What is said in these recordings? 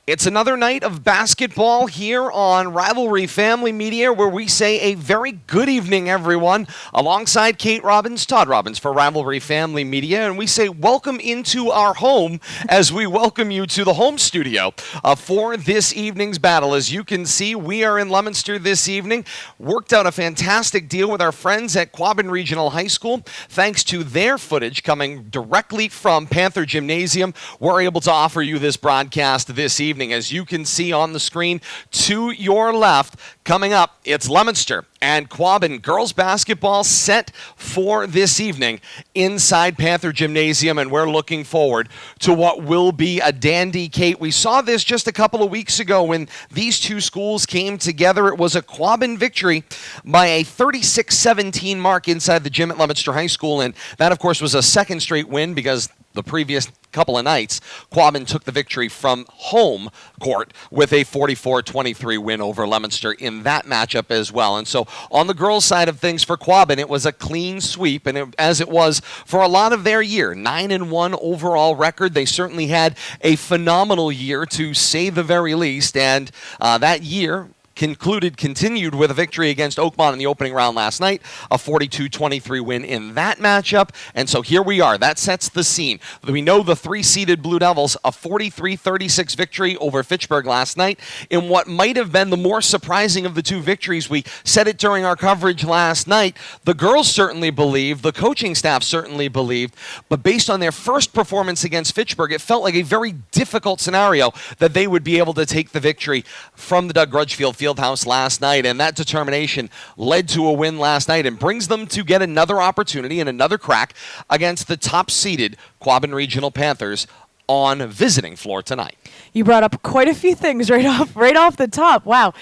It's another night of basketball here on Rivalry Family Media, where we say a very good evening, everyone. Alongside Kate Robbins, Todd Robbins for Rivalry Family Media, and we say welcome into our home as we welcome you to the home studio for this evening's battle. As you can see, we are in Leominster this evening. Worked out a fantastic deal with our friends at Quabbin Regional High School. Thanks to their footage coming directly from Panther Gymnasium, we're able to offer you this broadcast this evening. As you can see on the screen to your left, coming up, it's Leominster and Quabbin girls basketball set for this evening inside Panther Gymnasium, and we're looking forward to what will be a dandy, Kate. We saw this just a couple of weeks ago when these two schools came together. It was a Quabbin victory by a 36-17 mark inside the gym at Leominster High School, and that, of course, was a second straight win because the previous couple of nights, Quabbin took the victory from home court with a 44-23 win over Leominster in that matchup as well. And so on the girls' side of things for Quabbin, it was a clean sweep, and as it was for a lot of their year, 9-1 overall record. They certainly had a phenomenal year, to say the very least, and that year continued with a victory against Oakmont in the opening round last night, a 42-23 win in that matchup. And so here we are. That sets the scene. We know the three-seeded Blue Devils, a 43-36 victory over Fitchburg last night in what might have been the more surprising of the two victories. We said it during our coverage last night. The girls certainly believed, the coaching staff certainly believed, but based on their first performance against Fitchburg, it felt like a very difficult scenario that they would be able to take the victory from the Doug Grudgefield Fieldhouse last night, and that determination led to a win last night and brings them to get another opportunity and another crack against the top-seeded Quabbin Regional Panthers on visiting floor tonight. You brought up quite a few things right off the top. Wow.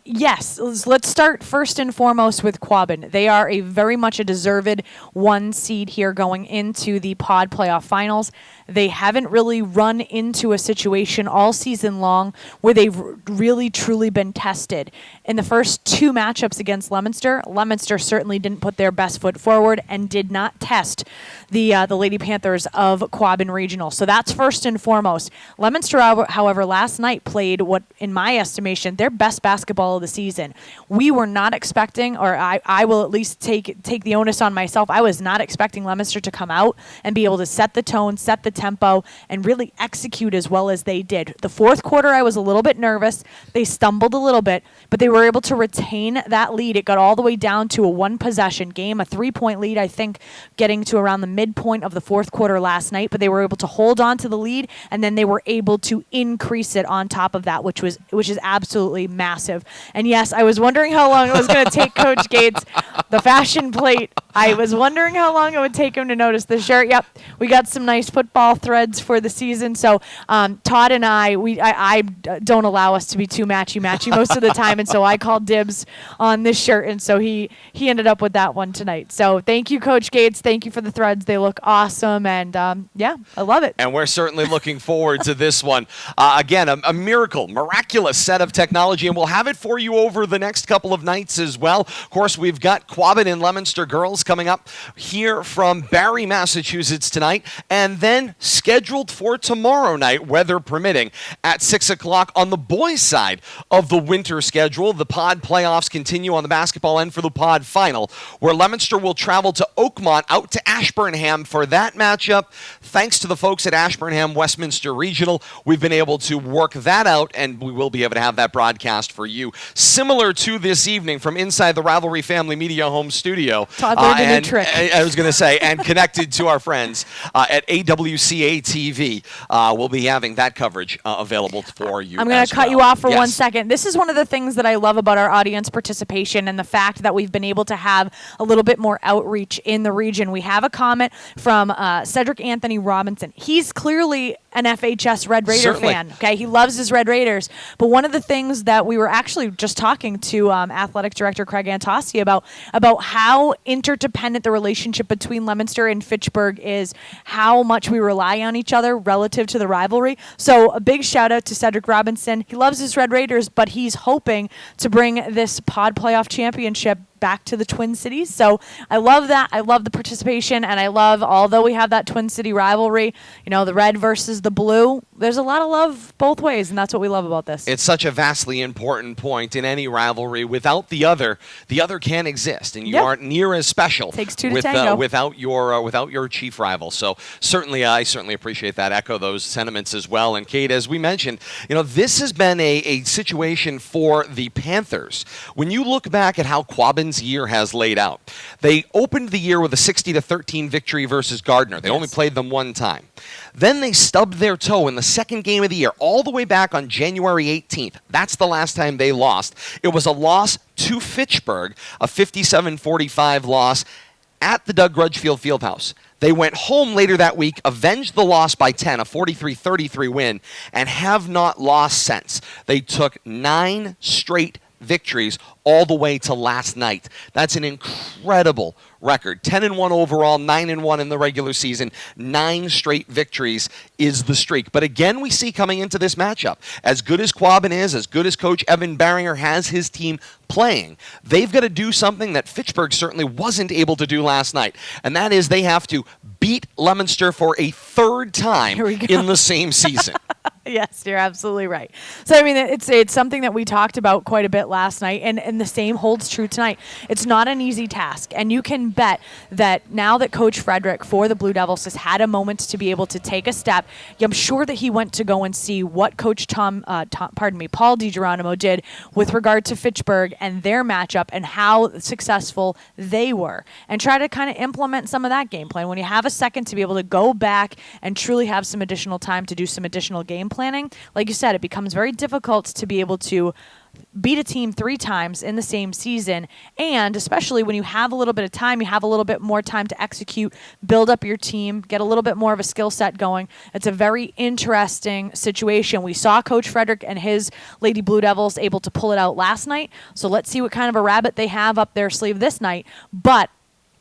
Yes, let's start first and foremost with Quabbin. They are very much a deserved one seed here going into the pod playoff finals. They haven't really run into a situation all season long where they've really truly been tested. In the first two matchups against Leominster, Leominster certainly didn't put their best foot forward and did not test the Lady Panthers of Quabbin Regional. So that's first and foremost. Leominster, however, last night played what, in my estimation, their best basketball of the season. We were not expecting, or I will at least take the onus on myself, I was not expecting Leominster to come out and be able to set the tone, set the tempo, and really execute as well as they did. The fourth quarter, I was a little bit nervous. They stumbled a little bit, but they were able to retain that lead. It got all the way down to a one-possession game, a 3-point lead, I think, getting to around the midpoint of the fourth quarter last night, but they were able to hold on to the lead, and then they were able to increase it on top of that, which is absolutely massive. And yes, I was wondering how long it was going to take Coach Gates, the fashion plate. I was wondering how long it would take him to notice the shirt. Yep, we got some nice football threads for the season. So Todd and I don't allow us to be too matchy most of the time, and so I called dibs on this shirt, and so he ended up with that one tonight. So thank you, Coach Gates. Thank you for the threads. They look awesome, and yeah, I love it. And we're certainly looking forward to this one. Again, a miraculous set of technology, and we'll have it for you over the next couple of nights as well. Of course, we've got Quabbin and Leominster girls coming up here from Barre, Massachusetts tonight, and then scheduled for tomorrow night, weather permitting, at 6 o'clock on the boys' side of the winter schedule. The pod playoffs continue on the basketball end for the pod final, where Leominster will travel to Oakmont, out to Ashburnham for that matchup. Thanks to the folks at Ashburnham Westminster Regional, we've been able to work that out, and we will be able to have that broadcast for you. Similar to this evening from inside the Rivalry Family Media home studio, Todd, learned a new trick. I was going to say, and connected to our friends at AWCA TV. We'll be having that coverage available for you. I'm going to cut you off for 1 second. This is one of the things that I love about our audience participation and the fact that we've been able to have a little bit more outreach in the region. We have a comment from Cedric Anthony Robinson. He's clearly an FHS Red Raider fan. Okay, he loves his Red Raiders. But one of the things that we were actually just talking to athletic director Craig Antossi about how interdependent the relationship between Leominster and Fitchburg is, how much we rely on each other relative to the rivalry. So a big shout out to Cedric Robinson. He loves his Red Raiders, but he's hoping to bring this pod playoff championship back to the Twin Cities. So I love that. I love the participation, and I love, although we have that Twin City rivalry, the red versus the blue, there's a lot of love both ways, and that's what we love about this. It's such a vastly important point in any rivalry. Without the other can't exist, and you aren't near as special. Takes two to tango. Without your chief rival. So I certainly appreciate that. Echo those sentiments as well. And Kate, as we mentioned, this has been a situation for the Panthers. When you look back at how Quabbin's year has laid out, they opened the year with a 60-13 victory versus Gardner. They only played them one time. Then they stubbed their toe in the second game of the year, all the way back on January 18th. That's the last time they lost. It was a loss to Fitchburg, a 57-45 loss at the Doug Grudgefield Fieldhouse. They went home later that week, avenged the loss by 10, a 43-33 win, and have not lost since. They took 9 straight victories all the way to last night. That's an incredible record. 10-1 overall, 9-1 in the regular season. 9 straight victories is the streak. But again, we see coming into this matchup, as good as Quabbin is, as good as Coach Evan Barringer has his team playing, they've got to do something that Fitchburg certainly wasn't able to do last night, and that is they have to beat Leominster for a third time in the same season. Yes, you're absolutely right. So, it's something that we talked about quite a bit last night, and the same holds true tonight. It's not an easy task, and you can bet that now that Coach Frederick for the Blue Devils has had a moment to be able to take a step, I'm sure that he went to go and see what Coach Paul DiGeronimo did with regard to Fitchburg and their matchup and how successful they were, and try to kind of implement some of that game plan. When you have a second to be able to go back and truly have some additional time to do some additional game planning, like you said, it becomes very difficult to be able to beat a team 3 times in the same season, and especially when you have a little bit of time, you have a little bit more time to execute, build up your team, get a little bit more of a skill set going. It's a very interesting situation. We saw Coach Frederick and his Lady Blue Devils able to pull it out last night, so let's see what kind of a rabbit they have up their sleeve this night. But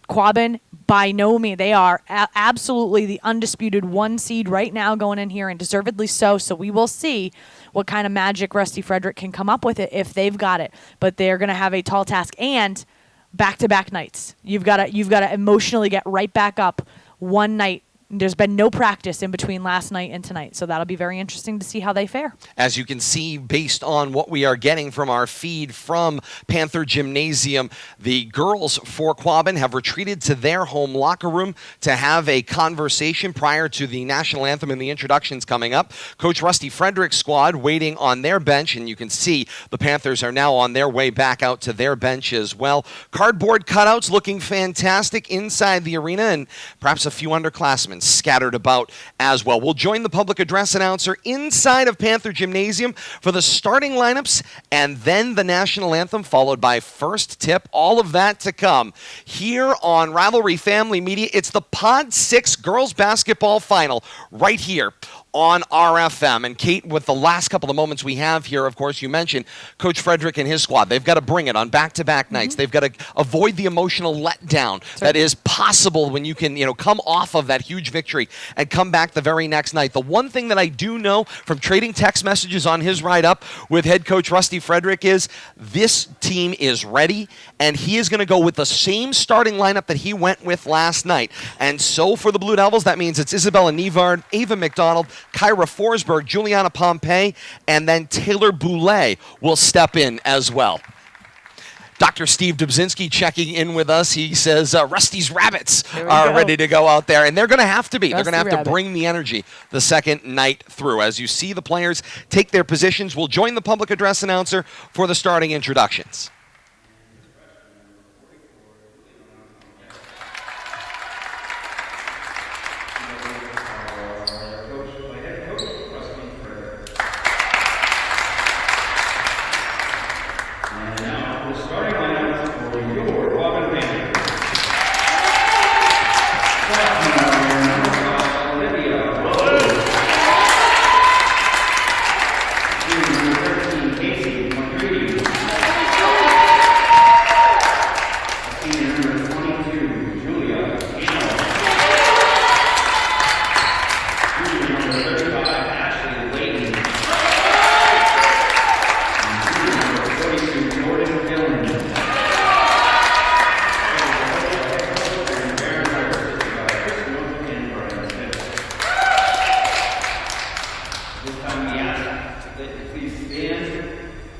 Quabbin, by no means, they are absolutely the undisputed 1 seed right now going in here, and deservedly so. So we will see what kind of magic Rusty Frederick can come up with it if they've got it. But they're going to have a tall task, and back-to-back nights. You've got to emotionally get right back up one night. There's been no practice in between last night and tonight, so that'll be very interesting to see how they fare. As you can see, based on what we are getting from our feed from Panther Gymnasium, the girls for Quabbin have retreated to their home locker room to have a conversation prior to the national anthem and the introductions coming up. Coach Rusty Frederick's squad waiting on their bench, and you can see the Panthers are now on their way back out to their bench as well. Cardboard cutouts looking fantastic inside the arena, and perhaps a few underclassmen scattered about as well. We'll join the public address announcer inside of Panther Gymnasium for the starting lineups and then the national anthem, followed by first tip. All of that to come here on Rivalry Family Media. It's the Pod 6 girls basketball final right here on RFM. And Kate, with the last couple of moments we have here, of course, you mentioned Coach Frederick and his squad. They've got to bring it on back-to-back nights. They've got to avoid the emotional letdown that is possible when you can, come off of that huge victory and come back the very next night. The one thing that I do know from trading text messages on his ride up with head coach Rusty Frederick is this team is ready, and he is going to go with the same starting lineup that he went with last night. And so for the Blue Devils, that means it's Isabella Nevard, Ava McDonald, Kyra Forsberg, Juliana Pompey, and then Taylor Boulay will step in as well. Dr. Steve Dubzinski checking in with us. He says Rusty's Rabbits are ready to go out there, and they're going to have to be. They're going to have to bring the energy the second night through. As you see the players take their positions, we'll join the public address announcer for the starting introductions.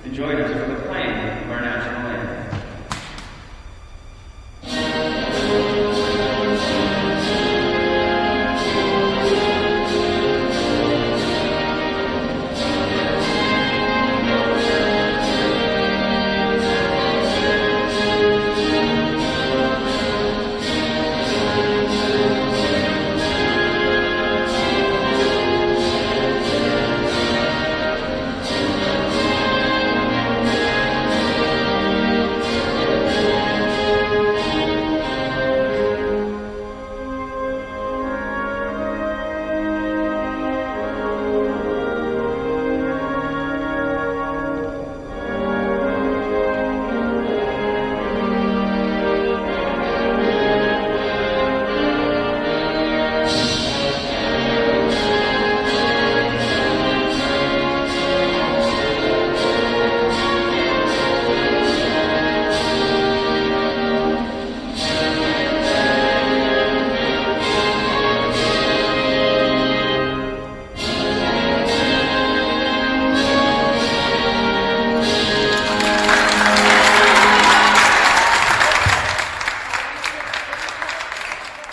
And join us for the playing of our national anthem.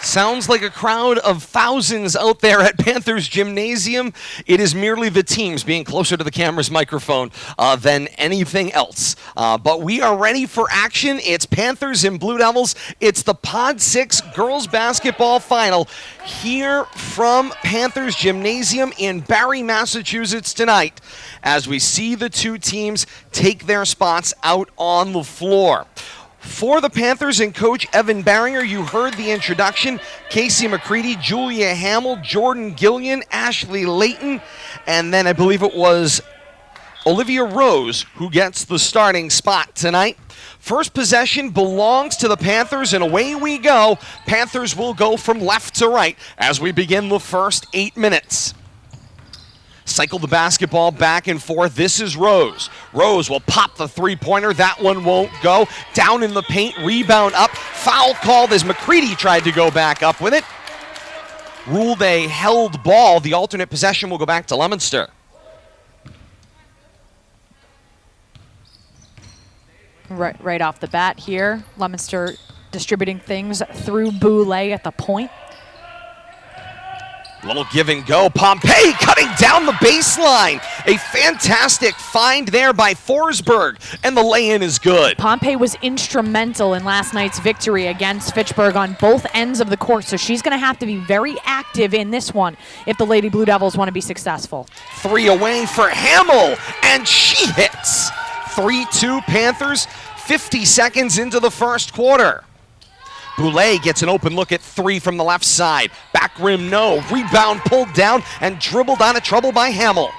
Sounds like a crowd of thousands out there at Panthers Gymnasium. It is merely the teams being closer to the camera's microphone than anything else. But we are ready for action. It's Panthers and Blue Devils. It's the Pod 6 girls basketball final here from Panthers Gymnasium in Barre, Massachusetts tonight as we see the two teams take their spots out on the floor. For the Panthers and Coach Evan Barringer, you heard the introduction. Casey McCready, Julia Hamill, Jordan Gillian, Ashley Layton, and then I believe it was Olivia Rose who gets the starting spot tonight. First possession belongs to the Panthers, and away we go. Panthers will go from left to right as we begin the first 8 minutes. Cycle the basketball back and forth. This is Rose. Rose will pop the three-pointer. That one won't go. Down in the paint, rebound up. Foul called as McCready tried to go back up with it. Ruled a held ball. The alternate possession will go back to Leominster. Right off the bat here, Leominster distributing things through Boulay at the point. Little give and go. Pompey cutting down the baseline. A fantastic find there by Forsberg, and the lay-in is good. Pompey was instrumental in last night's victory against Fitchburg on both ends of the court, so she's going to have to be very active in this one if the Lady Blue Devils want to be successful. 3 away for Hamill, and she hits. 3-2 Panthers, 50 seconds into the first quarter. Boulay gets an open look at 3 from the left side. Back rim, no. Rebound pulled down and dribbled out of trouble by Hamill.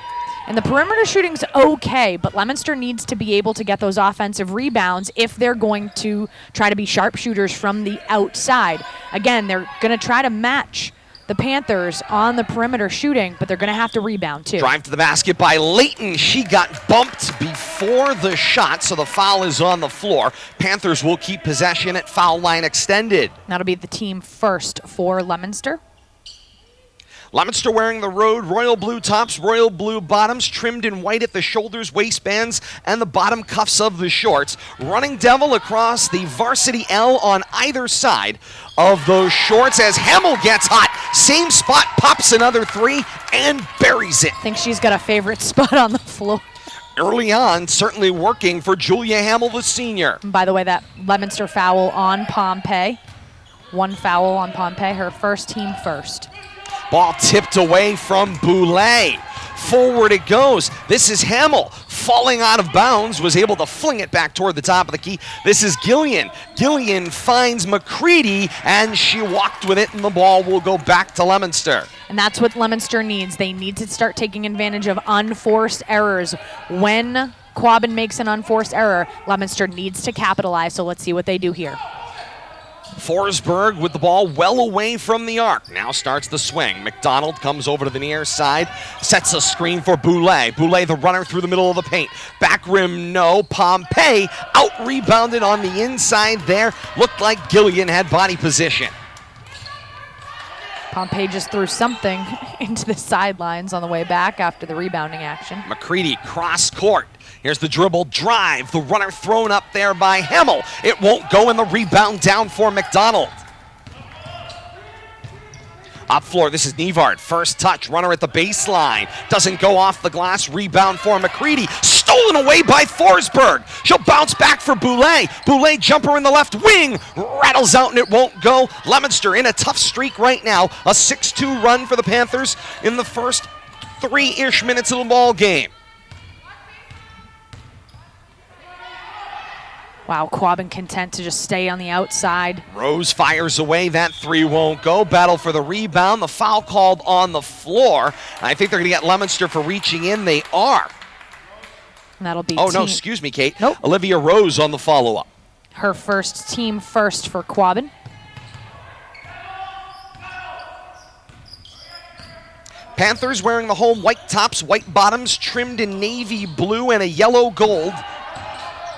And the perimeter shooting's okay, but Leominster needs to be able to get those offensive rebounds if they're going to try to be sharpshooters from the outside. Again, they're going to try to match the Panthers on the perimeter shooting, but they're going to have to rebound too. Drive to the basket by Layton. She got bumped before the shot, so the foul is on the floor. Panthers will keep possession at foul line extended. That'll be the team first for Leominster. Leominster wearing the royal blue tops, royal blue bottoms, trimmed in white at the shoulders, waistbands, and the bottom cuffs of the shorts. Running Devil across the varsity L on either side of those shorts as Hamill gets hot. Same spot, pops another 3, and buries it. I think she's got a favorite spot on the floor. Early on, certainly working for Julia Hamill, the senior. And by the way, that Leominster foul on Pompey. 1 foul on Pompey, her first team first. Ball tipped away from Boulay. Forward it goes. This is Hamill. Falling out of bounds, was able to fling it back toward the top of the key. This is Gillian. Gillian finds McCready, and she walked with it, and the ball will go back to Leominster. And that's what Leominster needs. They need to start taking advantage of unforced errors. When Quabbin makes an unforced error, Leominster needs to capitalize, so let's see what they do here. Forsberg with the ball well away from the arc. Now starts the swing. McDonald comes over to the near side, sets a screen for Boulay. Boulay, the runner through the middle of the paint. Back rim, no. Pompey out-rebounded on the inside there. Looked like Gillian had body position. Pompey just threw something into the sidelines on the way back after the rebounding action. McCready cross court. Here's the dribble drive. The runner thrown up there by Hamill. It won't go, and the rebound down for McDonald. Up floor, this is Nevard. First touch, runner at the baseline. Doesn't go off the glass. Rebound for McCready. Stolen away by Forsberg. She'll bounce back for Boulay. Boulay jumper in the left wing. Rattles out and it won't go. Leominster in a tough streak right now. A 6-2 run for the Panthers in the first 3-ish minutes of the ball game. Wow, Quabbin content to just stay on the outside. Rose fires away. That three won't go. Battle for the rebound. The foul called on the floor. I think they're going to get Leominster for reaching in. They are. And that'll be no, excuse me, Kate. Nope. Olivia Rose on the follow-up. Her first team first for Quabbin. Panthers wearing the home white tops, white bottoms, trimmed in navy blue and a yellow gold.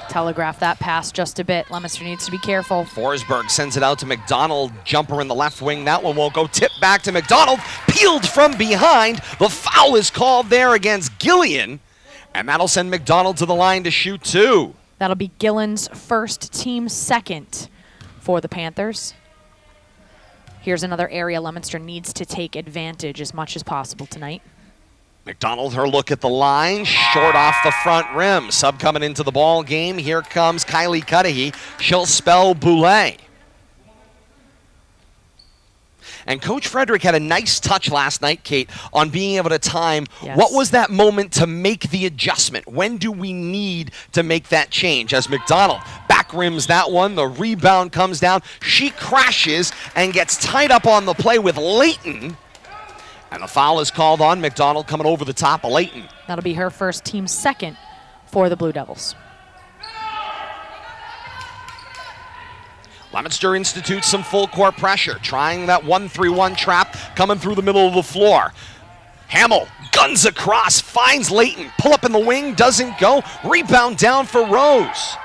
Telegraph that pass just a bit. Leominster needs to be careful. Forsberg sends it out to McDonald. Jumper in the left wing. That one won't go. Tip back to McDonald. Peeled from behind. The foul is called there against Gillian. And that'll send McDonald to the line to shoot two. That'll be Gillen's first, team second for the Panthers. Here's another area Leominster needs to take advantage as much as possible tonight. McDonald, her look at the line, short off the front rim. Sub coming into the ball game. Here comes Kylie Cudahy. She'll spell Boulay. And Coach Frederick had a nice touch last night, Kate, on being able to time. Yes. What was that moment to make the adjustment? When do we need to make that change? As McDonald back rims that one, the rebound comes down. She crashes and gets tied up on the play with Layton. And the foul is called on McDonald coming over the top of Layton. That'll be her first, team second for the Blue Devils. Leominster institutes some full court pressure, trying that 1-3-1 trap coming through the middle of the floor. Hamill guns across, finds Layton. Pull up in the wing, doesn't go. Rebound down for Rose.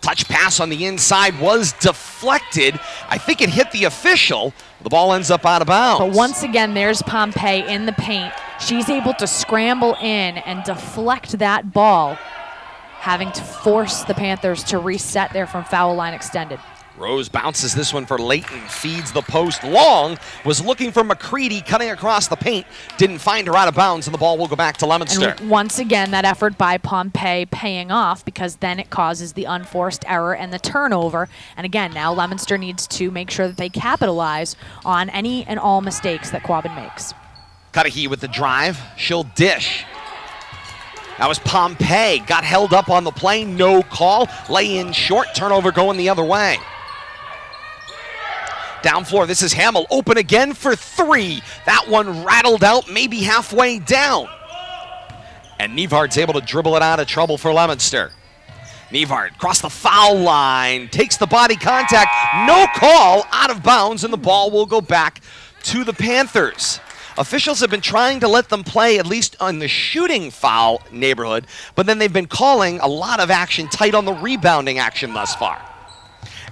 Touch pass on the inside was deflected. I think it hit the official. The ball ends up out of bounds. But once again, there's Pompey in the paint. She's able to scramble in and deflect that ball, having to force the Panthers to reset there from foul line extended. Rose bounces this one for Layton, feeds the post long, was looking for McCready cutting across the paint, didn't find her out of bounds, and the ball will go back to Leominster. And once again, that effort by Pompey paying off, because then it causes the unforced error and the turnover. And again, now Leominster needs to make sure that they capitalize on any and all mistakes that Quabbin makes. Cudahy with the drive, she'll dish. That was Pompey, got held up on the play, no call, lay in short, turnover going the other way. Down floor, this is Hamill, open again for three. That one rattled out, maybe halfway down. And Nevard's able to dribble it out of trouble for Leominster. Nevard across the foul line, takes the body contact, no call, out of bounds, and the ball will go back to the Panthers. Officials have been trying to let them play, at least on the shooting foul neighborhood, but then they've been calling a lot of action tight on the rebounding action thus far.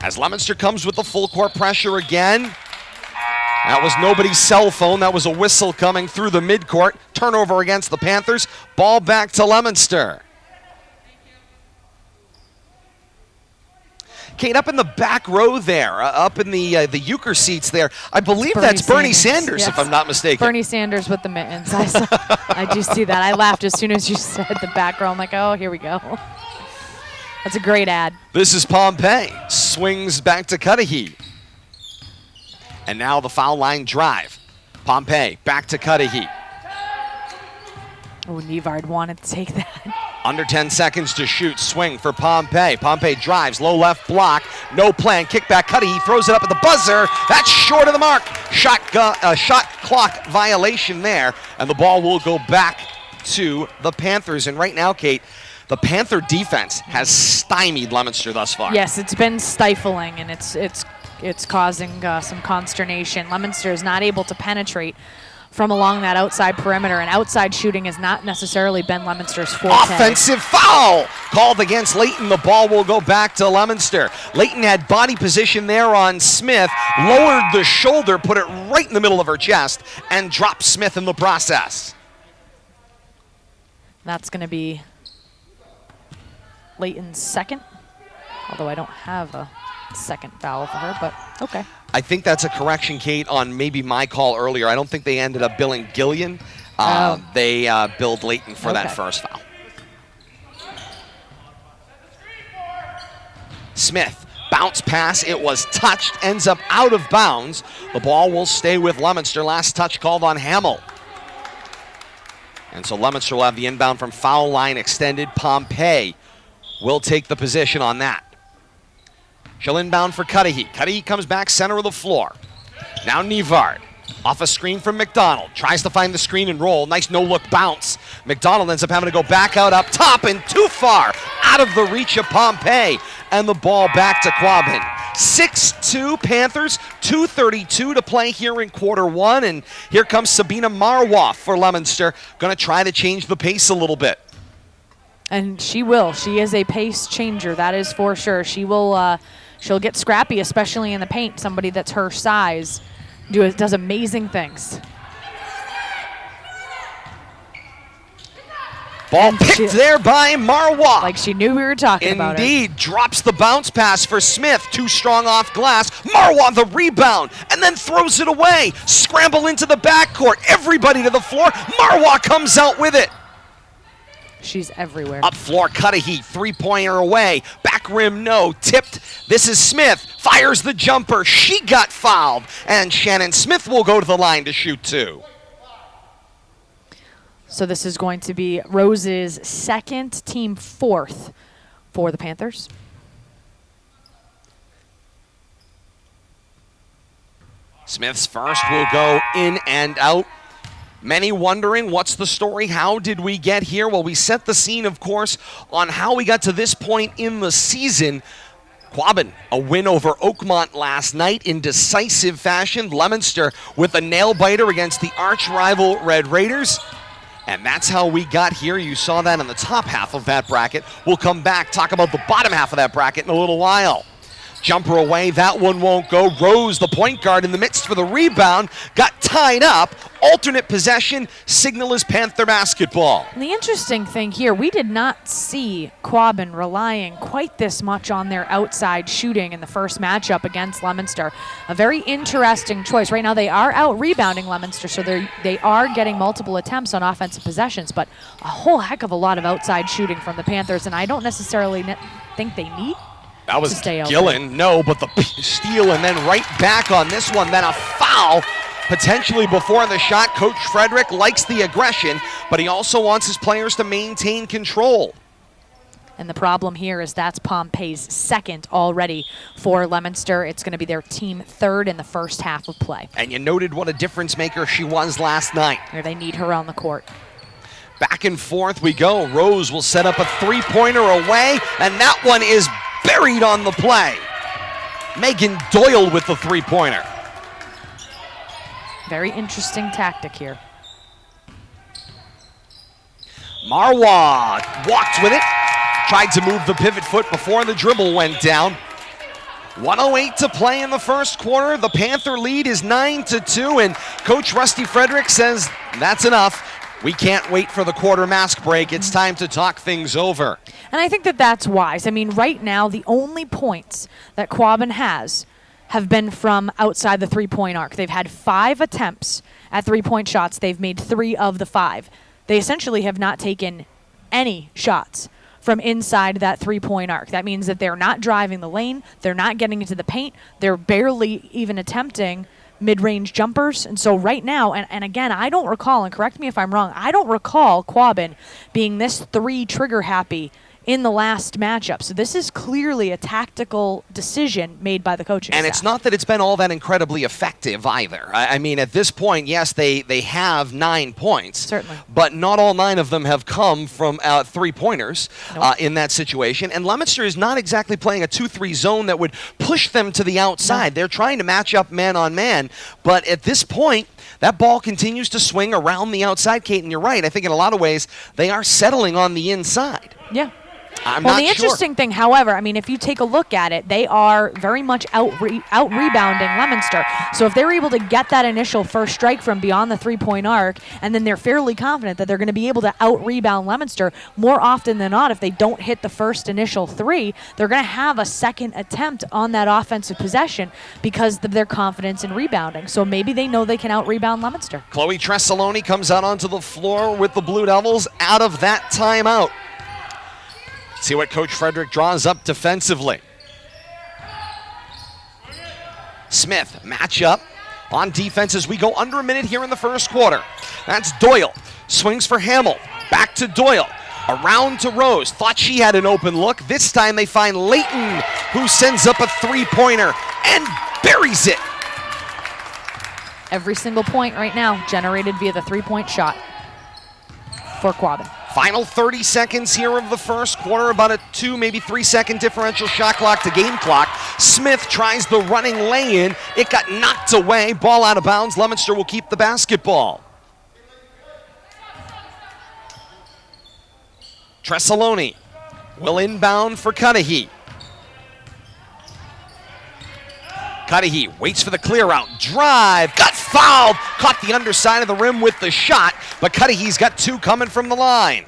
As Leominster comes with the full court pressure again. That was nobody's cell phone. That was a whistle coming through the midcourt. Turnover against the Panthers. Ball back to Leominster. Kate, up in the back row there, up in the euchre seats there, I believe that's Bernie Sanders, yes. If I'm not mistaken. Bernie Sanders with the mittens. I do see that. I laughed as soon as you said the back row. I'm like, oh, here we go. That's a great ad. This is Pompey. Swings back to Cudahy. And now the foul line drive. Pompey back to Cudahy. Oh, Nevard wanted to take that. Under 10 seconds to shoot. Swing for Pompey. Pompey drives. Low left block. No plan. Kick back. Cudahy throws it up at the buzzer. That's short of the mark. Shot clock violation there. And the ball will go back to the Panthers. And right now, Kate, the Panther defense has stymied Leominster thus far. Yes, it's been stifling, and it's causing some consternation. Leominster is not able to penetrate from along that outside perimeter, and outside shooting has not necessarily been Leominster's forte. Offensive foul called against Layton. The ball will go back to Leominster. Layton had body position there on Smith, lowered the shoulder, put it right in the middle of her chest, and dropped Smith in the process. That's going to be Layton's second, although I don't have a second foul for her, but okay. I think that's a correction, Kate, on maybe my call earlier. I don't think they ended up billing Gillian. They billed Layton for that first foul. Smith, bounce pass. It was touched, ends up out of bounds. The ball will stay with Leominster. Last touch called on Hamill. And so Leominster will have the inbound from foul line extended. Pompey will take the position on that. She'll inbound for Cudahy. Cudahy comes back center of the floor. Now Nevard. Off a screen from McDonald. Tries to find the screen and roll. Nice no-look bounce. McDonald ends up having to go back out up top and too far out of the reach of Pompey. And the ball back to Quabbin. 6-2 Panthers, 2:32 to play here in quarter one. And here comes Sabina Marwah for Leominster. Going to try to change the pace a little bit. And she will. She is a pace changer, that is for sure. She will. She'll get scrappy, especially in the paint. Somebody that's her size does amazing things. Ball picked there by Marwah. Like she knew we were talking about her. Indeed, drops the bounce pass for Smith. Too strong off glass. Marwah the rebound, and then throws it away. Scramble into the backcourt. Everybody to the floor. Marwah comes out with it. She's everywhere. Up floor, Cudahy, three-pointer away. Back rim, no. Tipped. This is Smith. Fires the jumper. She got fouled. And Shannon Smith will go to the line to shoot two. So this is going to be Rose's second, team fourth for the Panthers. Smith's first will go in and out. Many wondering, what's the story? How did we get here? Well, we set the scene, of course, on how we got to this point in the season. Quabbin, a win over Oakmont last night in decisive fashion. Leominster with a nail-biter against the arch-rival Red Raiders. And that's how we got here. You saw that in the top half of that bracket. We'll come back, talk about the bottom half of that bracket in a little while. Jumper away, that one won't go. Rose, the point guard, in the midst for the rebound, got tied up. Alternate possession, signal is Panther basketball. And the interesting thing here, we did not see Quabbin relying quite this much on their outside shooting in the first matchup against Leominster. A very interesting choice. Right now they are out rebounding Leominster, so they are getting multiple attempts on offensive possessions, but a whole heck of a lot of outside shooting from the Panthers, and I don't necessarily think they need that was to Gillen, no, but the steal and then right back on this one, then a foul potentially before the shot. Coach Frederick likes the aggression, but he also wants his players to maintain control. And the problem here is that's Pompey's second already for Leominster. It's going to be their team third in the first half of play. And you noted what a difference maker she was last night. Where they need her on the court. Back and forth we go. Rose will set up a three-pointer away, and that one is buried on the play. Megan Doyle with the three-pointer. Very interesting tactic here. Marwah walked with it. Tried to move the pivot foot before the dribble went down. 1:08 to play in the first quarter. The Panther lead is 9-2, and Coach Rusty Frederick says that's enough. We can't wait for the quarter mask break. It's time to talk things over. And I think that that's wise. I mean, right now, the only points that Quabbin have been from outside the three-point arc. They've had 5 attempts at three-point shots. They've made 3 of the 5. They essentially have not taken any shots from inside that three-point arc. That means that they're not driving the lane. They're not getting into the paint. They're barely even attempting mid-range jumpers. And so right now, and again, I don't recall, and correct me if I'm wrong, I don't recall Quabbin being this 3 trigger happy in the last matchup. So this is clearly a tactical decision made by the coaching And staff. it's not that it's been all that incredibly effective either. I mean, at this point, yes, they have 9 points. Certainly. But not all 9 of them have come from three-pointers Nope. in that situation. And Leominster is not exactly playing a 2-3 zone that would push them to the outside. No. They're trying to match up man on man. But at this point, that ball continues to swing around the outside, Kate, and you're right. I think in a lot of ways they are settling on the inside. Yeah. I'm well, not the sure. interesting thing, however, I mean, if you take a look at it, they are very much out rebounding Leominster. So if they're able to get that initial first strike from beyond the three-point arc, and then they're fairly confident that they're going to be able to out-rebound Leominster, more often than not, if they don't hit the first initial three, they're going to have a second attempt on that offensive possession because of their confidence in rebounding. So maybe they know they can out-rebound Leominster. Chloe Tressaloni comes out onto the floor with the Blue Devils out of that timeout. See what Coach Frederick draws up defensively. Smith, matchup on defense as we go under a minute here in the first quarter. That's Doyle. Swings for Hamill. Back to Doyle. Around to Rose. Thought she had an open look. This time they find Layton, who sends up a three-pointer and buries it. Every single point right now generated via the three-point shot for Quabbin. Final 30 seconds here of the first quarter, about a 2, maybe 3 second differential shot clock to game clock. Smith tries the running lay-in. It got knocked away. Ball out of bounds. Leominster will keep the basketball. Tressaloni will inbound for Cudahy. Cudahy waits for the clear out. Drive. Got fouled. Caught the underside of the rim with the shot, but Cudahy's got 2 coming from the line.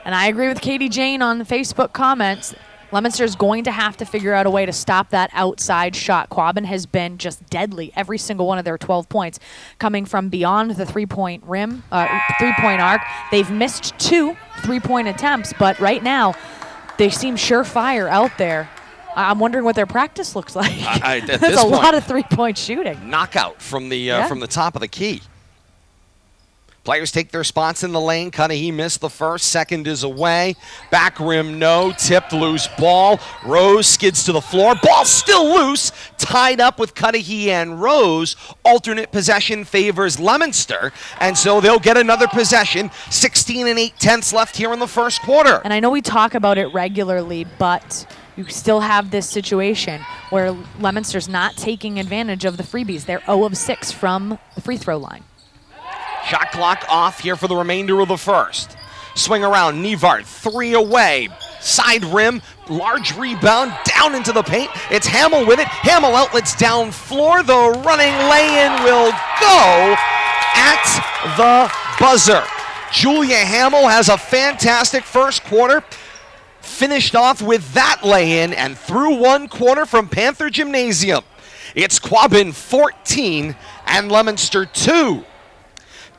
And I agree with Katie Jane on the Facebook comments. Leominster is going to have to figure out a way to stop that outside shot. Quabbin has been just deadly. Every single one of their 12 points coming from beyond the three-point arc. They've missed 2 three-point attempts, but right now they seem surefire out there. I'm wondering what their practice looks like. There's a lot of three-point shooting. Knockout from the top of the key. Players take their spots in the lane. Cudahy missed the first. Second is away. Back rim, no. Tipped, loose ball. Rose skids to the floor. Ball still loose. Tied up with Cudahy and Rose. Alternate possession favors Leominster. And so they'll get another possession. 16 8/10 left here in the first quarter. And I know we talk about it regularly, but you still have this situation where Leominster's not taking advantage of the freebies. They're 0 of 6 from the free throw line. Shot clock off here for the remainder of the first. Swing around, Nevart, 3 away. Side rim, large rebound, down into the paint. It's Hamill with it. Hamill outlets down floor. The running lay-in will go at the buzzer. Julia Hamill has a fantastic first quarter. Finished off with that lay-in and through one quarter from Panther Gymnasium. It's Quabbin 14 and Leominster 2.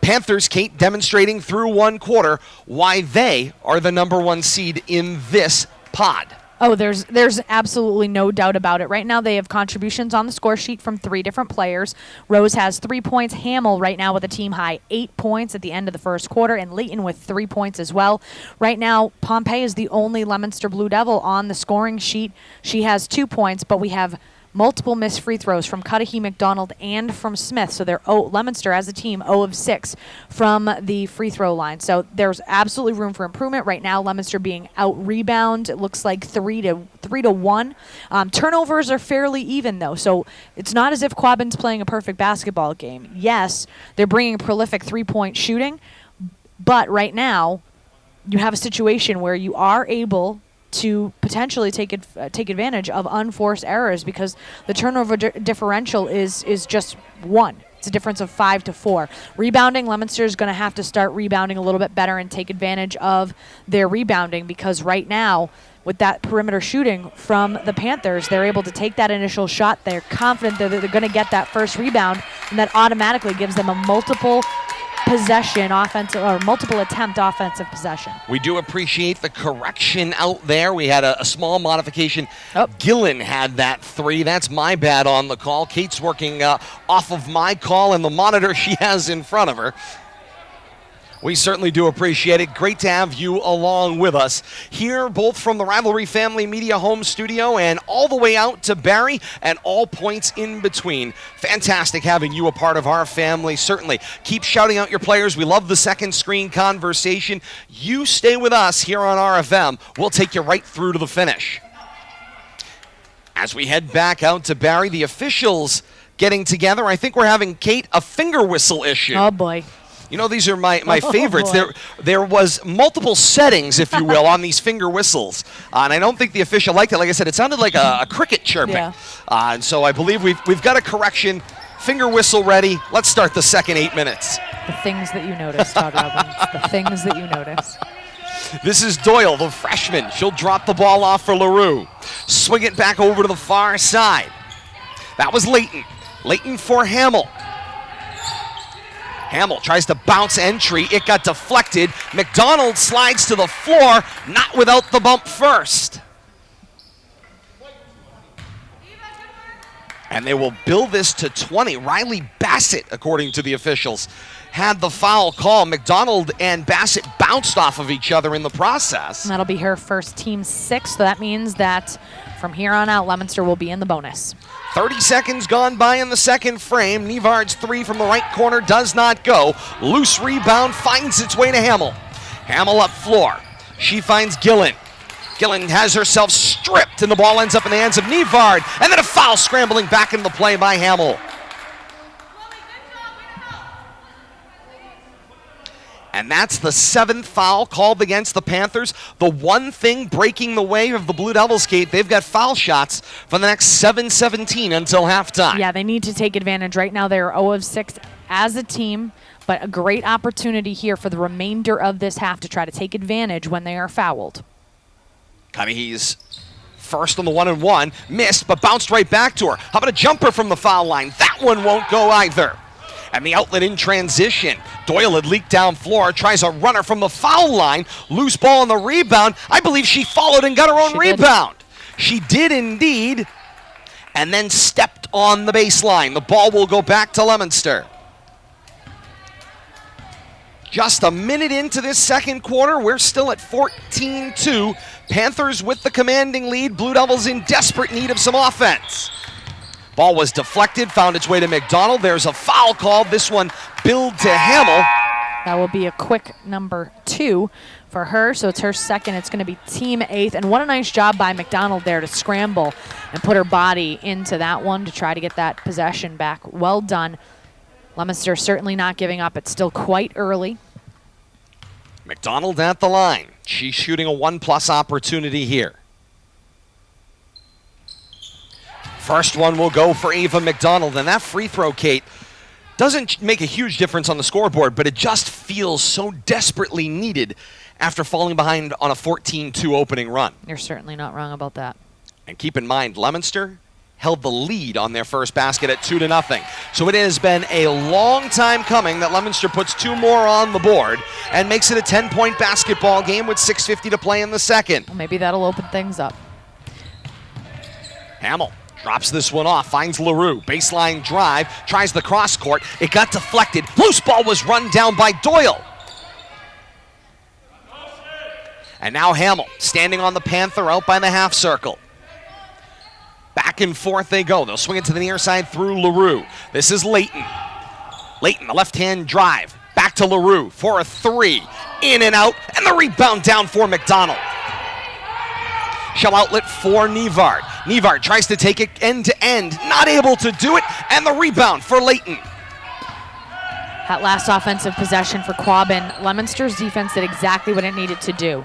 Panthers, Kate, demonstrating through one quarter why they are the #1 seed in this pod. Oh, there's absolutely no doubt about it. Right now they have contributions on the score sheet from 3 different players. Rose has 3 points. Hamill right now with a team high 8 points at the end of the first quarter, and Layton with 3 points as well. Right now, Pompey is the only Leominster Blue Devil on the scoring sheet. She has 2 points, but we have multiple missed free throws from Cudahy, McDonald, and from Smith. So they're Leominster as a team 0 of 6 from the free throw line. So there's absolutely room for improvement. Right now, Leominster being out-rebound. It looks like 3 to 1. Turnovers are fairly even, though. So it's not as if Quabbin's playing a perfect basketball game. Yes, they're bringing prolific three-point shooting, but right now you have a situation where you are able to potentially take advantage of unforced errors because the turnover differential is just 1. It's a difference of 5 to 4. Rebounding, Leominster is going to have to start rebounding a little bit better and take advantage of their rebounding because right now, with that perimeter shooting from the Panthers, they're able to take that initial shot. They're confident that they're going to get that first rebound, and that automatically gives them a multiple possession offensive or multiple attempt offensive possession. We do appreciate the correction out there. We had a small modification. Oh. Gillen had that 3. That's my bad on the call. Kate's working off of my call and the monitor she has in front of her. We certainly do appreciate it. Great to have you along with us here, both from the Rivalry Family Media home studio and all the way out to Barre and all points in between. Fantastic having you a part of our family, certainly. Keep shouting out your players. We love the second screen conversation. You stay with us here on RFM. We'll take you right through to the finish. As we head back out to Barre, the officials getting together. I think we're having, Kate, a finger whistle issue. Oh, boy. You know, these are my favorites. boy. There was multiple settings, if you will, on these finger whistles. And I don't think the official liked it. Like I said, it sounded like a cricket chirping. Yeah. And so I believe we've got a correction. Finger whistle ready. Let's start the second 8 minutes. The things that you notice, Todd Robbins. The things that you notice. This is Doyle, the freshman. She'll drop the ball off for LaRue. Swing it back over to the far side. That was Layton. Layton for Hamill. Hamill tries to bounce entry. It got deflected. McDonald slides to the floor, not without the bump first. And they will build this to 20. Riley Bassett, according to the officials, had the foul call. McDonald and Bassett bounced off of each other in the process. And that'll be her first team 6, so that means that from here on out, Leominster will be in the bonus. 30 seconds gone by in the second frame. Nevard's 3 from the right corner does not go. Loose rebound finds its way to Hamill. Hamill up floor. She finds Gillen. Gillen has herself stripped, and the ball ends up in the hands of Nevard. And then a foul scrambling back into the play by Hamill. And that's the 7th foul called against the Panthers. The one thing breaking the way of the Blue Devils, Kate, they've got foul shots for the next 7:17 until halftime. Yeah, they need to take advantage. Right now, they're 0 of 6 as a team, but a great opportunity here for the remainder of this half to try to take advantage when they are fouled. Cudahy's first on the 1-and-1, missed, but bounced right back to her. How about a jumper from the foul line? That one won't go either. And the outlet in transition. Doyle had leaked down floor, tries a runner from the foul line. Loose ball on the rebound. I believe she followed and got her own rebound. She did indeed. And then stepped on the baseline. The ball will go back to Leominster. Just a minute into this second quarter, we're still at 14-2. Panthers with the commanding lead. Blue Devils in desperate need of some offense. Ball was deflected, found its way to McDonald. There's a foul called. This one billed to Hamill. That will be a quick number 2 for her, so it's her second. It's going to be team 8th, and what a nice job by McDonald there to scramble and put her body into that one to try to get that possession back. Well done. Leominster certainly not giving up. It's still quite early. McDonald at the line. She's shooting a 1+ opportunity here. First one will go for Ava McDonald, and that free throw, Kate, doesn't make a huge difference on the scoreboard, but it just feels so desperately needed after falling behind on a 14-2 opening run. You're certainly not wrong about that. And keep in mind, Leominster held the lead on their first basket at 2-0. So it has been a long time coming that Leominster puts 2 more on the board and makes it a 10-point basketball game with 6:50 to play in the second. Well, maybe that'll open things up. Hamill drops this one off, finds LaRue. Baseline drive, tries the cross court. It got deflected. Loose ball was run down by Doyle. And now Hamill standing on the Panther out by the half circle. Back and forth they go. They'll swing it to the near side through LaRue. This is Layton. Layton, the left-hand drive. Back to LaRue for a 3. In and out, and the rebound down for McDonald. Shell outlet for Nevard. Nevard tries to take it end-to-end. Not able to do it, and the rebound for Layton. That last offensive possession for Quabbin, Leominster's defense did exactly what it needed to do.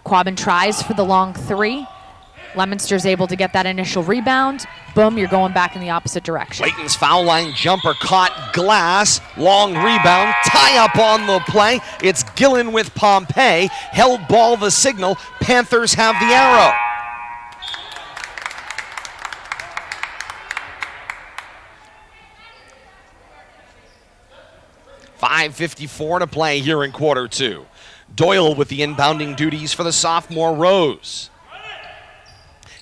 Quabbin tries for the long 3. Leominster's able to get that initial rebound. Boom, you're going back in the opposite direction. Layton's foul line jumper caught glass. Long rebound, tie up on the play. It's Gillen with Pompey. Held ball the signal. Panthers have the arrow. .554 to play here in quarter 2. Doyle with the inbounding duties for the sophomore Rose.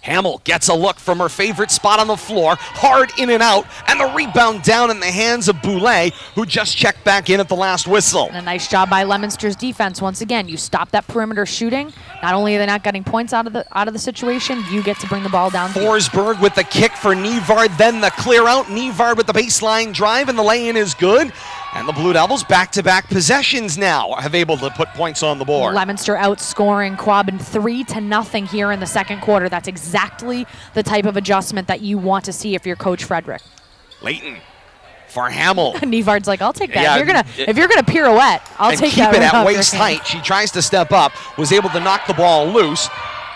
Hamill gets a look from her favorite spot on the floor, hard in and out, and the rebound down in the hands of Boulay, who just checked back in at the last whistle. And a nice job by Leominster's defense. Once again, you stop that perimeter shooting. Not only are they not getting points out of the situation, you get to bring the ball down. Forsberg with the kick for Nevard, then the clear out. Nevard with the baseline drive, and the lay-in is good. And the Blue Devils back-to-back possessions now have able to put points on the board. Leominster outscoring Quabbin 3-0 here in the second quarter. That's exactly the type of adjustment that you want to see if you're Coach Frederick. Leighton for Hamill. Nevard's like, I'll take that. Yeah, if you're gonna pirouette, I'll and take keep that. it right at off waist your hand. height. She tries to step up, was able to knock the ball loose.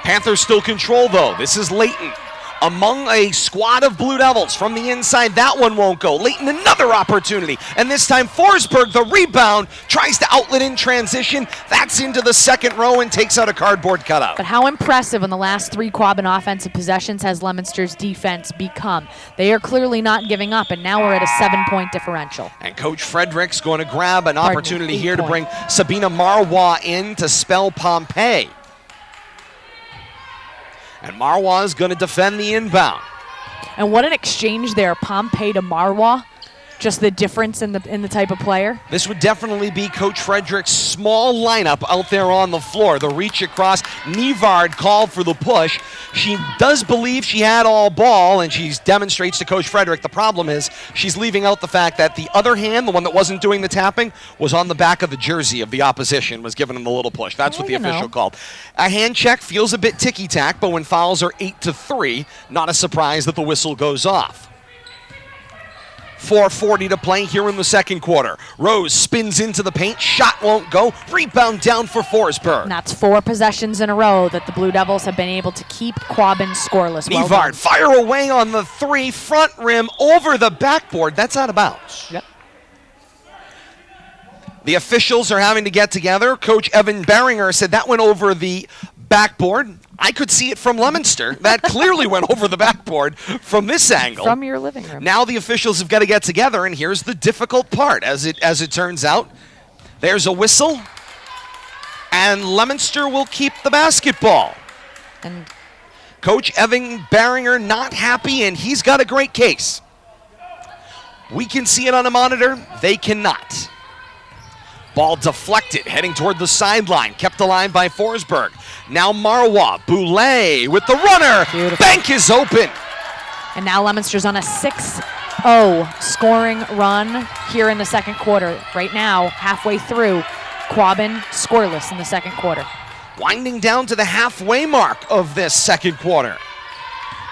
Panthers still control, though. This is Leighton among a squad of Blue Devils from the inside. That one won't go. Leighton, another opportunity. And this time, Forsberg, the rebound, tries to outlet in transition. That's into the second row and takes out a cardboard cutout. But how impressive in the last 3 Quabbin offensive possessions has Leominster's defense become? They are clearly not giving up, and now we're at a 7-point differential. And Coach Frederick's going to grab an opportunity 8 here to point. bring Sabina Marwa in to spell Pompey. And Marwa is going to defend the inbound. And what an exchange there, Pompey to Marwa. Just the difference in the type of player. This would definitely be Coach Frederick's small lineup out there on the floor. The reach across. Nevard called for the push. She does believe she had all ball, and she demonstrates to Coach Frederick. The problem is she's leaving out the fact that the other hand, the one that wasn't doing the tapping, was on the back of the jersey of the opposition, was giving them the little push. That's what the official called. A hand check feels a bit ticky-tack, but when fouls are 8-3, not a surprise that the whistle goes off. 4:40 to play here in the second quarter. Rose spins into the paint. Shot won't go. Rebound down for Forsberg. And that's 4 possessions in a row that the Blue Devils have been able to keep Quabbin scoreless. Well Nevard done. fire away on the 3. Front rim over the backboard. That's out of bounds. Yep. The officials are having to get together. Coach Evan Beringer said that went over the backboard. I could see it from Leominster. That clearly went over the backboard from this angle. From your living room. Now the officials have got to get together, and here's the difficult part. As it turns out, there's a whistle, and Leominster will keep the basketball. And Coach Evan Beringer not happy, and he's got a great case. We can see it on a monitor. They cannot. Ball deflected, heading toward the sideline. Kept alive by Forsberg. Now Marwa, Boulay with the runner. Beautiful. Bank is open. And now Leominster's on a 6-0 scoring run here in the second quarter. Right now, halfway through, Quabbin scoreless in the second quarter. Winding down to the halfway mark of this second quarter.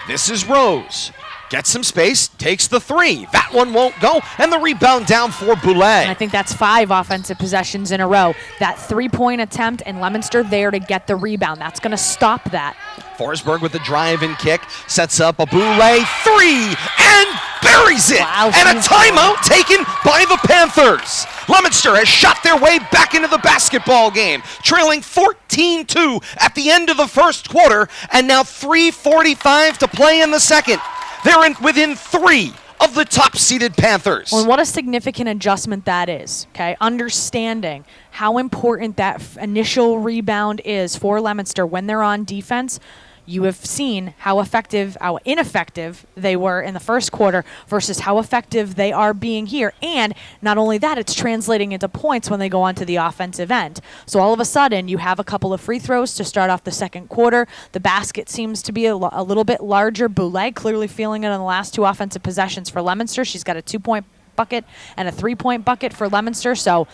This is Rose. Gets some space, takes the 3. That one won't go, and the rebound down for Boulay. And I think that's 5 offensive possessions in a row. That 3-point attempt, and Leominster there to get the rebound. That's going to stop that. Forsberg with the drive and kick, sets up a Boulay 3, and buries it. Wow, And a she's timeout taken by the Panthers. Leominster has shot their way back into the basketball game, trailing 14-2 at the end of the first quarter, and now 3:45 to play in the second. They're within 3 of the top-seeded Panthers. Well, and what a significant adjustment that is, okay? Understanding how important that initial rebound is for Leominster when they're on defense. You have seen how ineffective they were in the first quarter versus how effective they are being here. And not only that, it's translating into points when they go onto the offensive end. So all of a sudden, you have a couple of free throws to start off the second quarter. The basket seems to be a little bit larger. Boulay clearly feeling it on the last 2 offensive possessions for Leominster. She's got a 2-point bucket and a 3-point bucket for Leominster. So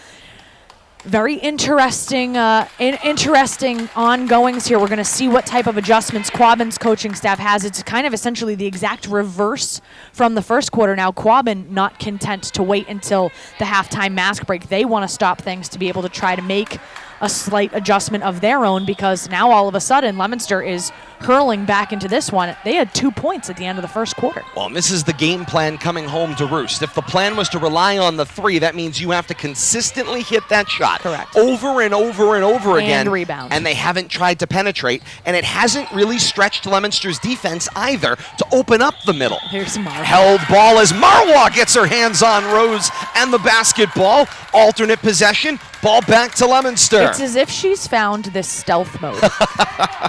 very interesting ongoings here. We're going to see what type of adjustments Quabbin's coaching staff has. It's kind of essentially the exact reverse from the first quarter. Now Quabbin not content to wait until the halftime mask break. They want to stop things to be able to try to make a slight adjustment of their own, because now all of a sudden Leominster is hurling back into this one. They had 2 points at the end of the first quarter. Well, and this is the game plan coming home to roost. If the plan was to rely on the 3, that means you have to consistently hit that shot. Correct. Over and over and over again. And rebound. And they haven't tried to penetrate, and it hasn't really stretched Leominster's defense either to open up the middle. Here's Marwa. Held ball as Marwa gets her hands on Rose and the basketball. Alternate possession. Ball back to Leominster. It's as if she's found this stealth mode.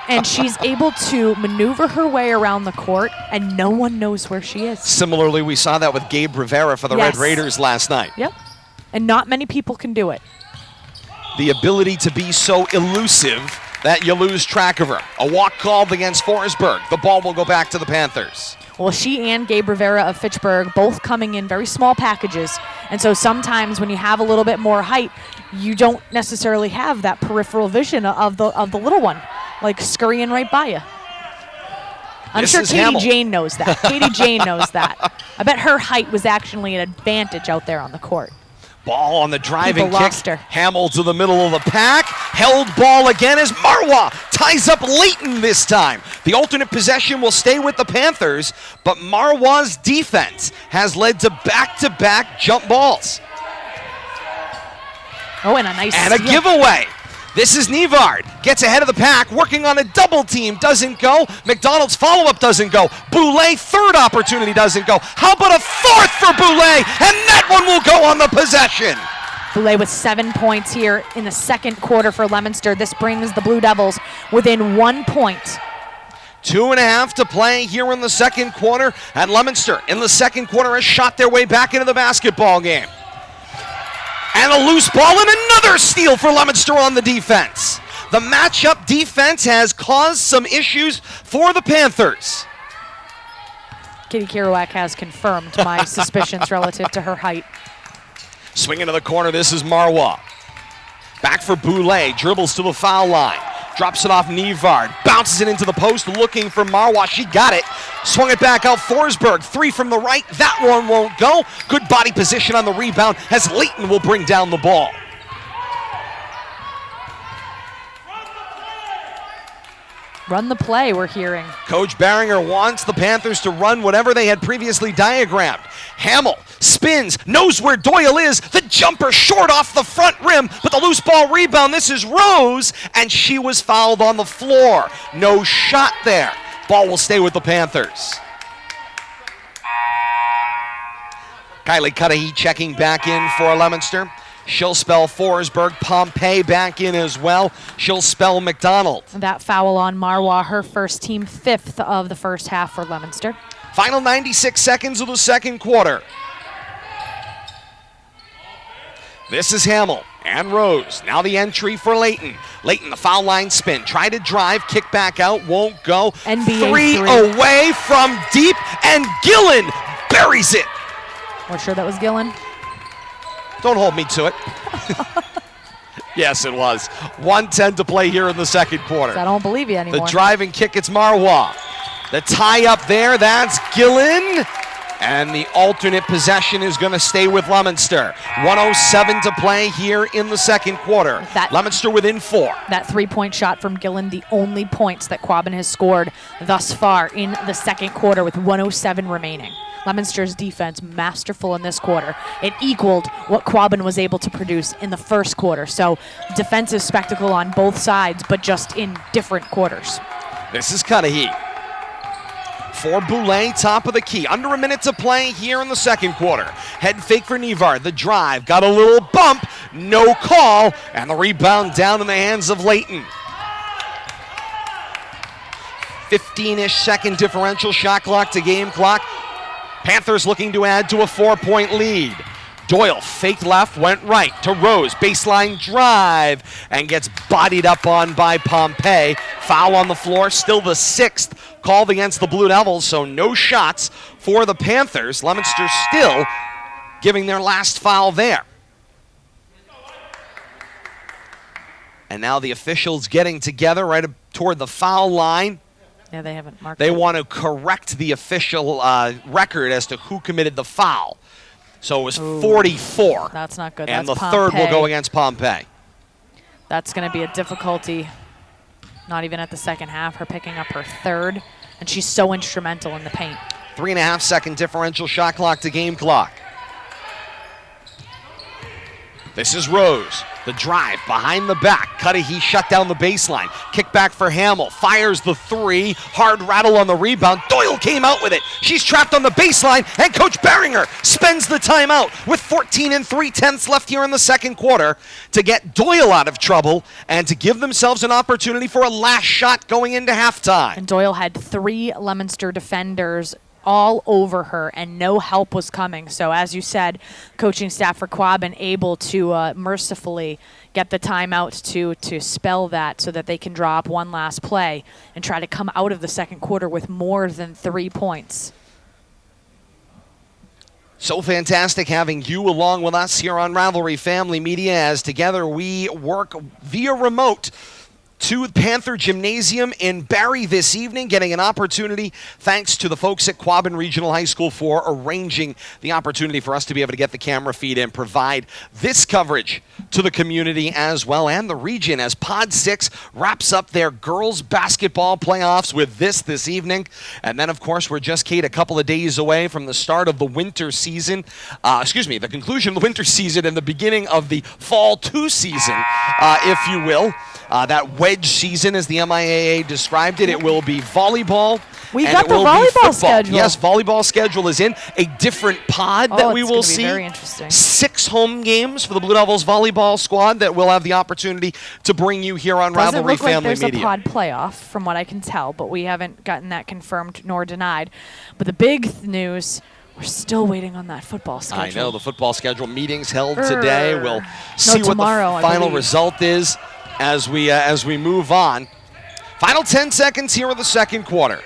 And she's able to maneuver her way around the court, and no one knows where she is. Similarly, we saw that with Gabe Rivera for the Red Yes. Raiders last night. Yep. And not many people can do it. The ability to be so elusive that you lose track of her. A walk called against Forsberg. The ball will go back to the Panthers. Well, she and Gabe Rivera of Fitchburg both coming in very small packages. And so sometimes when you have a little bit more height, you don't necessarily have that peripheral vision of the little one, like scurrying right by you. I'm This sure is Katie Hamill. Jane knows that. Katie Jane knows that. I bet her height was actually an advantage out there on the court. Ball on the driving People kick. lost her. Hamill to the middle of the pack. Held ball again as Marwa ties up Leighton this time. The alternate possession will stay with the Panthers, but Marwa's defense has led to back-to-back jump balls. Oh, and a nice And a steal. giveaway. This is Nivard. Gets ahead of the pack, working on a double team. Doesn't go. McDonald's follow-up doesn't go. Boulay, third opportunity doesn't go. How about a fourth for Boulay? And that one will go on the possession. Boulay with 7 points here in the second quarter for Leominster. This brings the Blue Devils within 1 point. 2.5 to play here in the second quarter. And Leominster in the second quarter has shot their way back into the basketball game. And a loose ball and another steal for Leominster on the defense. The matchup defense has caused some issues for the Panthers. Katie Kerouac has confirmed my suspicions relative to her height. Swing into the corner, this is Marwa. Back for Boulay, dribbles to the foul line. Drops it off Nivard, bounces it into the post, looking for Marwa. She got it. Swung it back out Forsberg. Three from the right. That one won't go. Good body position on the rebound as Leighton will bring down the ball. Run the play, we're hearing. Coach Barringer wants the Panthers to run whatever they had previously diagrammed. Hamill spins, knows where Doyle is. The jumper short off the front rim, but the loose ball rebound. This is Rose, and she was fouled on the floor. No shot there. Ball will stay with the Panthers. Kylie Cudahy checking back in for Leominster. She'll spell Forsberg. Pompey back in as well. She'll spell McDonald. That foul on Marwa, her first team, 5th of the first half for Leominster. Final 96 seconds of the second quarter. This is Hamill and Rose. Now the entry for Leighton. Leighton, the foul line spin. Try to drive, kick back out, won't go. NBA three away from deep, and Gillen buries it. We're sure that was Gillen. Don't hold me to it. Yes, it was. 1:10 to play here in the second quarter. I don't believe you anymore. The driving kick, it's Marwa. The tie up there, that's Gillen. And the alternate possession is going to stay with Leominster. 1:07 to play here in the second quarter. Leominster within 4. That 3-point shot from Gillen, the only points that Quabbin has scored thus far in the second quarter with 1:07 remaining. Leominster's defense masterful in this quarter. It equaled what Quabbin was able to produce in the first quarter. So defensive spectacle on both sides, but just in different quarters. This is Cudahy. For Boulay, top of the key. Under a minute to play here in the second quarter. Head fake for Nivard. The drive got a little bump. No call. And the rebound down in the hands of Leighton. 15-ish second differential. Shot clock to game clock. Panthers looking to add to a 4-point lead. Doyle faked left, went right to Rose. Baseline drive and gets bodied up on by Pompey. Foul on the floor, still the 6th called against the Blue Devils, so no shots for the Panthers. Leominster still giving their last foul there. And now the officials getting together right toward the foul line. Yeah, they haven't marked They it. want to correct the official record as to who committed the foul. So it was 44. That's not good. And That's the third will Pompey. go against Pompey. That's going to be a difficulty. Not even at the second half. Her picking up her third. And she's so instrumental in the paint. 3.5 second differential shot clock to game clock. This is Rose. The drive behind the back. Cudahy shut down the baseline. Kick back for Hamill. Fires the 3. Hard rattle on the rebound. Doyle came out with it. She's trapped on the baseline, and Coach Barringer spends the timeout with 14 3/10 left here in the second quarter to get Doyle out of trouble and to give themselves an opportunity for a last shot going into halftime. And Doyle had 3 Leominster defenders all over her, and no help was coming. So as you said, coaching staff for Quabbin able to mercifully get the timeout to spell that so that they can draw up one last play and try to come out of the second quarter with more than 3 points. So fantastic having you along with us here on Rivalry Family Media as together we work via remote to Panther Gymnasium in Barre this evening, getting an opportunity thanks to the folks at Quabbin Regional High School for arranging the opportunity for us to be able to get the camera feed and provide this coverage to the community as well and the region as Pod 6 wraps up their girls basketball playoffs with this evening. And then, of course, we're just, Kate, a couple of days away from the start of the winter season, the conclusion of the winter season and the beginning of the fall 2 season, if you will. That wedge season, as the MIAA described it, it will be volleyball. We got the volleyball schedule. Yes, volleyball schedule is in. A different pod that we will see. Very interesting. 6 home games for the Blue Devils volleyball squad that we'll have the opportunity to bring you here on Rivalry Family Media. There's a pod playoff, from what I can tell, but we haven't gotten that confirmed nor denied. But the big news, we're still waiting on that football schedule. I know, the football schedule meetings held today. We'll see what the tomorrow, final result is as we move on. Final 10 seconds here in the second quarter.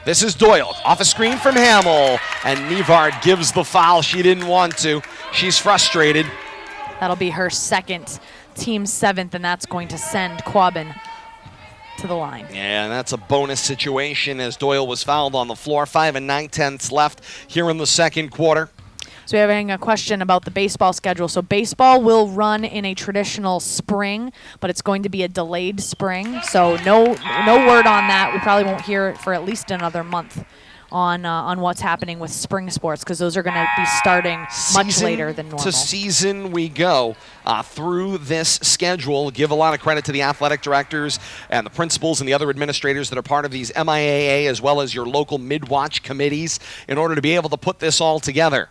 This is Doyle off a screen from Hamill, and Nivard gives the foul. She didn't want to. She's frustrated. That'll be her second, team 7th, and that's going to send Quabbin to the line. Yeah, and that's a bonus situation as Doyle was fouled on the floor. 5 9/10 left here in the second quarter. So we're having a question about the baseball schedule. So baseball will run in a traditional spring, but it's going to be a delayed spring. So no word on that. We probably won't hear it for at least another month on what's happening with spring sports, because those are going to be starting much later than normal. To season we go through this schedule. Give a lot of credit to the athletic directors and the principals and the other administrators that are part of these MIAA as well as your local Mid-Wach committees in order to be able to put this all together.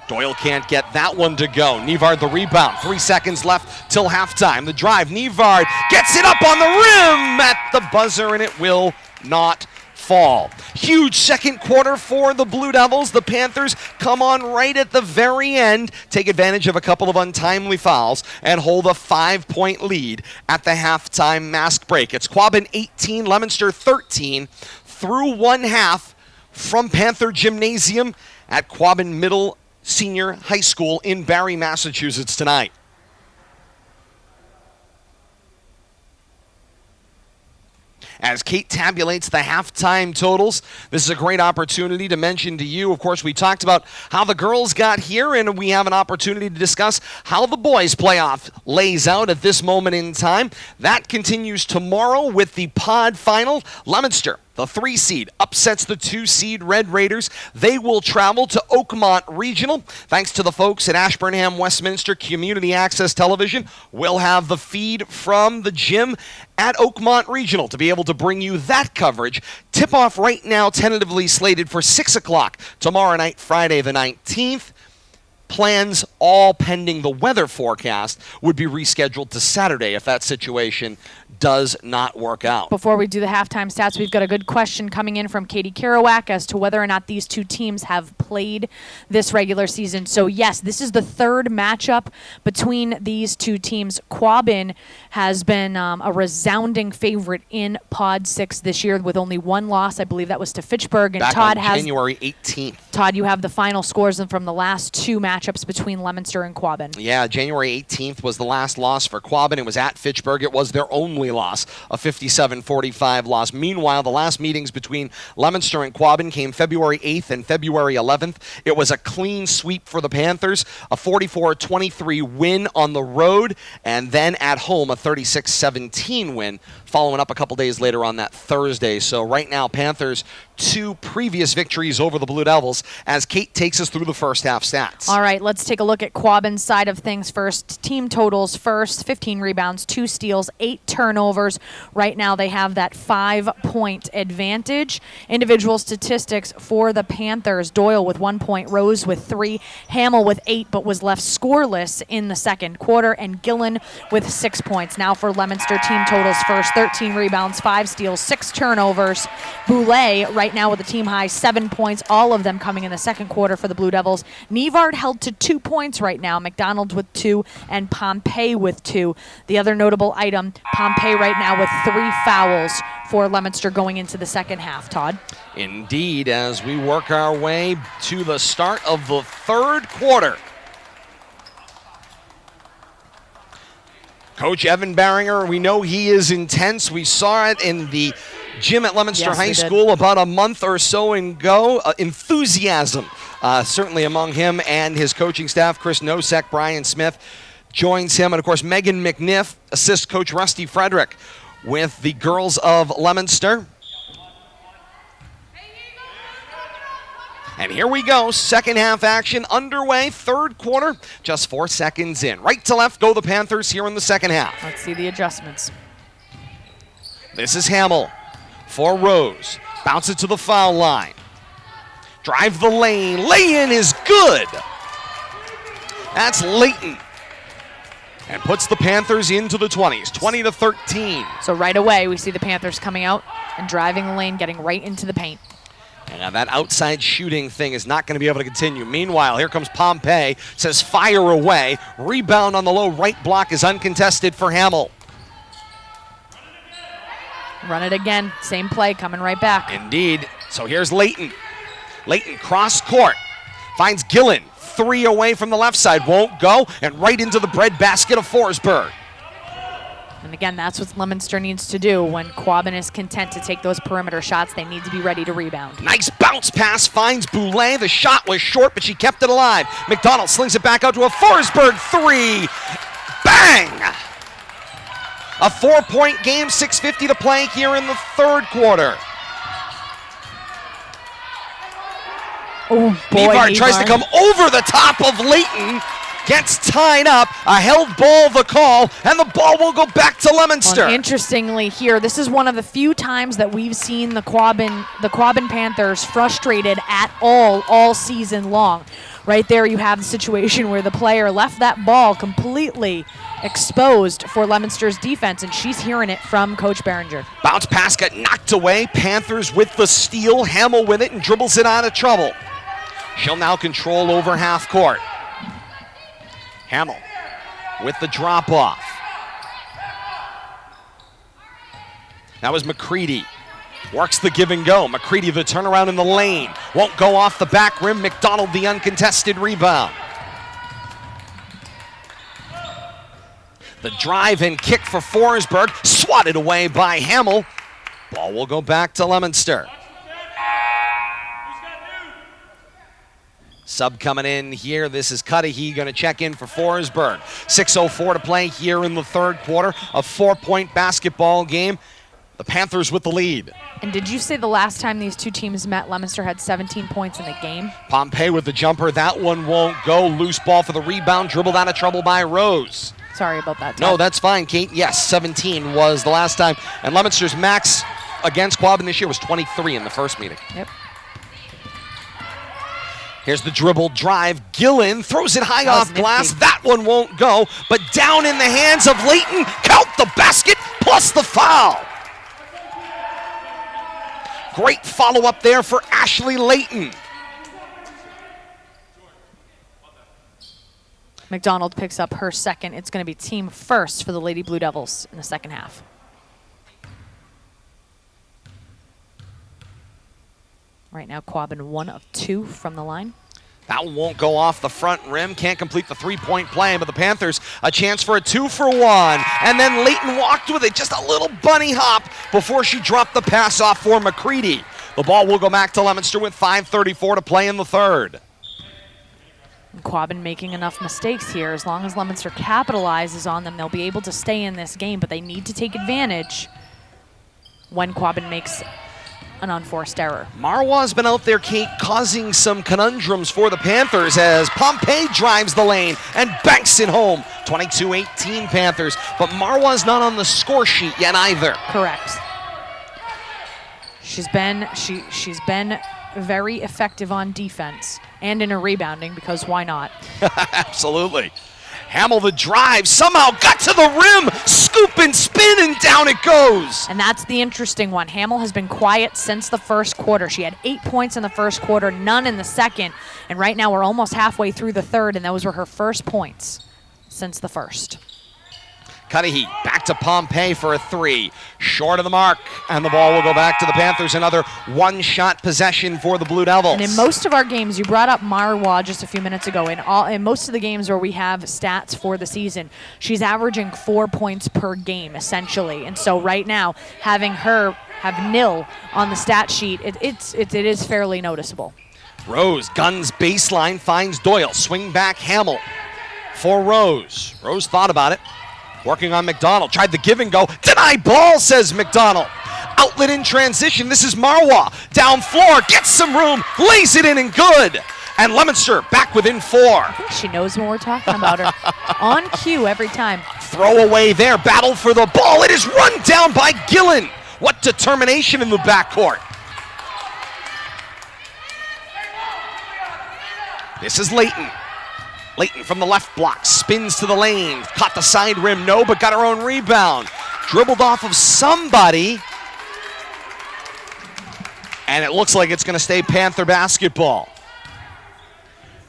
Doyle can't get that one to go. Nivard the rebound. 3 seconds left till halftime. The drive. Nivard gets it up on the rim at the buzzer, and it will not fall. Huge second quarter for the Blue Devils. The Panthers come on right at the very end, take advantage of a couple of untimely fouls, and hold a 5-point lead at the halftime mask break. It's Quabbin 18, Leominster 13 through one half from Panther Gymnasium at Quabbin Middle Senior High School in Barre, Massachusetts tonight. As Kate tabulates the halftime totals, this is a great opportunity to mention to you, of course, we talked about how the girls got here, and we have an opportunity to discuss how the boys playoff lays out at this moment in time. That continues tomorrow with the pod final. Leominster, the 3 seed, upsets the 2 seed Red Raiders. They will travel to Oakmont Regional. Thanks to the folks at Ashburnham Westminster Community Access Television, we'll have the feed from the gym at Oakmont Regional to be able to bring you that coverage. Tip-off right now tentatively slated for 6 o'clock tomorrow night, Friday the 19th. Plans, all pending the weather forecast, would be rescheduled to Saturday if that situation does not work out. Before we do the halftime stats, we've got a good question coming in from Katie Kerouac as to whether or not these 2 teams have played this regular season. So yes, this is the 3rd matchup between these 2 teams. Quabbin has been a resounding favorite in Pod 6 this year with only 1 loss. I believe that was to Fitchburg. And Back Todd on has January 18th. Todd, you have the final scores from the last 2 matchups between Leominster and Quabbin. Yeah, January 18th was the last loss for Quabbin. It was at Fitchburg. It was their only loss, a 57-45 loss. Meanwhile, the last meetings between Leominster and Quabbin came February 8th and February 11th. It was a clean sweep for the Panthers, a 44-23 win on the road, and then at home a 36-17 win, following up a couple days later on that Thursday. So right now, Panthers 2 previous victories over the Blue Devils as Kate takes us through the first half stats. All right, let's take a look at Quabbin's side of things first. Team totals first, 15 rebounds, 2 steals, 8 turnovers. Right now they have that 5-point advantage. Individual statistics for the Panthers. Doyle with 1 point, Rose with 3, Hamill with 8 but was left scoreless in the second quarter, and Gillen with 6 points. Now for Leominster, team totals first, 13 rebounds, 5 steals, 6 turnovers. Boulay right now with a team high 7 points, all of them coming in the second quarter for the Blue Devils. Nivard held to 2 points right now, McDonald with 2, and Pompey with 2. The other notable item, Pompey right now with 3 fouls for Leominster going into the second half. Todd? Indeed, as we work our way to the start of the third quarter. Coach Evan Barringer, we know he is intense. We saw it in the gym at Leominster Yes, High we did. School about a month or so ago. Enthusiasm, certainly among him and his coaching staff. Chris Nosek, Brian Smith joins him. And, of course, Megan McNiff assists Coach Rusty Frederick with the girls of Leominster. And here we go, second half action underway, third quarter, just 4 seconds in. Right to left go the Panthers here in the second half. Let's see the adjustments. This is Hamill for Rose. Bounce it to the foul line. Drive the lane. Lay-in is good. That's Layton. And puts the Panthers into the 20s, 20-13. So right away, we see the Panthers coming out and driving the lane, getting right into the paint. And now that outside shooting thing is not going to be able to continue. Meanwhile, here comes Pompey. Says fire away. Rebound on the low right block is uncontested for Hamill. Run it again. Same play coming right back. Indeed. So here's Layton. Layton cross court. Finds Gillen. 3 away from the left side. Won't go. And right into the breadbasket of Forsberg. And again, that's what Leominster needs to do. When Quabbin is content to take those perimeter shots, they need to be ready to rebound. Nice bounce pass finds Boulay. The shot was short, but she kept it alive. McDonald slings it back out to a Forsberg 3. Bang! A 4-point game, 6:50 to play here in the third quarter. Oh, boy. Nevard tries to come over the top of Layton. Gets tied up, a held ball the call, and the ball will go back to Leominster. Well, interestingly here, this is one of the few times that we've seen the Quabbin Panthers frustrated at all season long. Right there you have the situation where the player left that ball completely exposed for Leominster's defense, and she's hearing it from Coach Barringer. Bounce pass got knocked away. Panthers with the steal. Hamill with it and dribbles it out of trouble. She'll now control over half court. Hamill with the drop-off. That was McCready. Works the give and go. McCready the turnaround in the lane. Won't go off the back rim. McDonald the uncontested rebound. The drive and kick for Forsberg. Swatted away by Hamill. Ball will go back to Leominster. Sub coming in here. This is Cudahy going to check in for Forsberg. 6:04 to play here in the third quarter. A 4-point basketball game. The Panthers with the lead. And did you say the last time these two teams met, Leominster had 17 points in the game? Pompey with the jumper. That one won't go. Loose ball for the rebound. Dribbled out of trouble by Rose. Sorry about that, Todd. No, that's fine, Kate. Yes, 17 was the last time. And Leominster's max against Quabbin this year was 23 in the first meeting. Yep. Here's the dribble drive. Gillen throws it high That was off glass. nifty. That one won't go, but down in the hands of Layton. Count the basket plus the foul. Great follow-up there for Ashley Layton. McDonald picks up her second. It's going to be team first for the Lady Blue Devils in the second half. Right now, Quabbin 1 of 2 from the line. That one won't go off the front rim. Can't complete the three-point play, but the Panthers a chance for a 2-for-1. And then Layton walked with it, just a little bunny hop before she dropped the pass off for McCready. The ball will go back to Leominster with 5:34 to play in the third. And Quabbin making enough mistakes here. As long as Leominster capitalizes on them, they'll be able to stay in this game, but they need to take advantage when Quabbin makes an unforced error. Marwa's been out there, Kate, causing some conundrums for the Panthers as Pompey drives the lane and banks it home. 22-18 Panthers, but Marwa's not on the score sheet yet either. Correct. She's been very effective on defense and in her rebounding, because why not? Absolutely. Hamill the drive, somehow got to the rim, scoop and spin, and down it goes. And that's the interesting one. Hamill has been quiet since the first quarter. She had 8 points in the first quarter, none in the second. And right now we're almost halfway through the third, and those were her first points since the first. Cudahy back to Pompey for a three. Short of the mark, and the ball will go back to the Panthers. Another one-shot possession for the Blue Devils. And in most of our games, you brought up Mid-Wach just a few minutes ago. In most of the games where we have stats for the season, she's averaging 4 points per game, essentially. And so right now, having her have nil on the stat sheet, it is fairly noticeable. Rose guns baseline, finds Doyle. Swing back Hamill for Rose. Rose thought about it. Working on McDonald. Tried the give and go. Deny ball, says McDonald. Outlet in transition. This is Marwa. Down floor. Gets some room. Lays it in and good. And Leominster back within 4. I think she knows when we're talking about her. On cue every time. Throw away there. Battle for the ball. It is run down by Gillen. What determination in the backcourt. This is Layton. Layton from the left block, spins to the lane, caught the side rim, no, but got her own rebound. Dribbled off of somebody, and it looks like it's going to stay Panther basketball.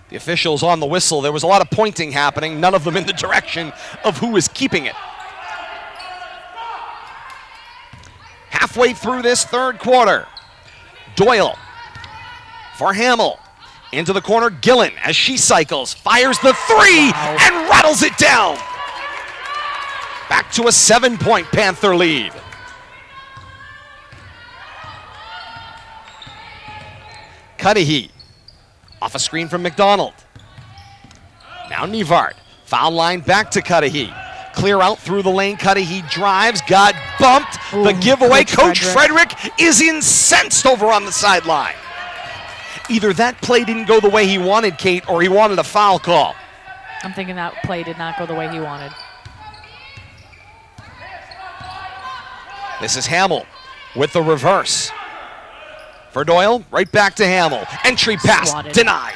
The officials on the whistle. There was a lot of pointing happening, none of them in the direction of who is keeping it. Halfway through this third quarter, Doyle for Hamill. Into the corner, Gillen, as she cycles, fires the three, and rattles it down. Back to a 7-point Panther lead. Cudahy, off a screen from McDonald. Now Nevard, foul line back to Cudahy. Clear out through the lane, Cudahy drives, got bumped. Ooh, the giveaway, Coach Frederick is incensed over on the sideline. Either that play didn't go the way he wanted, Kate, or he wanted a foul call. I'm thinking that play did not go the way he wanted. This is Hamill with the reverse. For Doyle, right back to Hamill. Entry pass denied.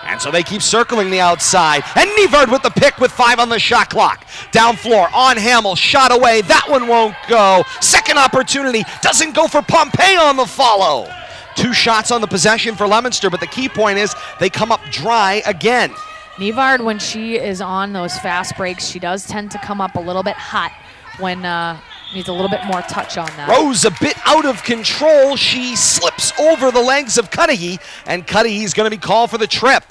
And so they keep circling the outside. And Nevard with the pick with 5 on the shot clock. Down floor on Hamill, shot away. That one won't go. Second opportunity, doesn't go for Pompey on the follow. 2 shots on the possession for Leominster, but the key point is they come up dry again. Nevard, when she is on those fast breaks, she does tend to come up a little bit hot when needs a little bit more touch on that. Rose a bit out of control. She slips over the legs of Cudahy, and Cudahy's going to be called for the trip.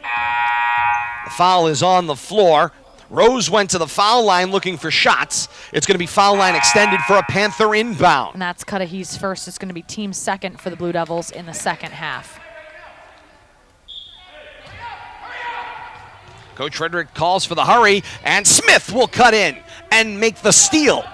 The foul is on the floor. Rose went to the foul line looking for shots. It's going to be foul line extended for a Panther inbound. And that's Cudahy's first. It's going to be team second for the Blue Devils in the second half. Coach Frederick calls for the hurry, and Smith will cut in and make the steal.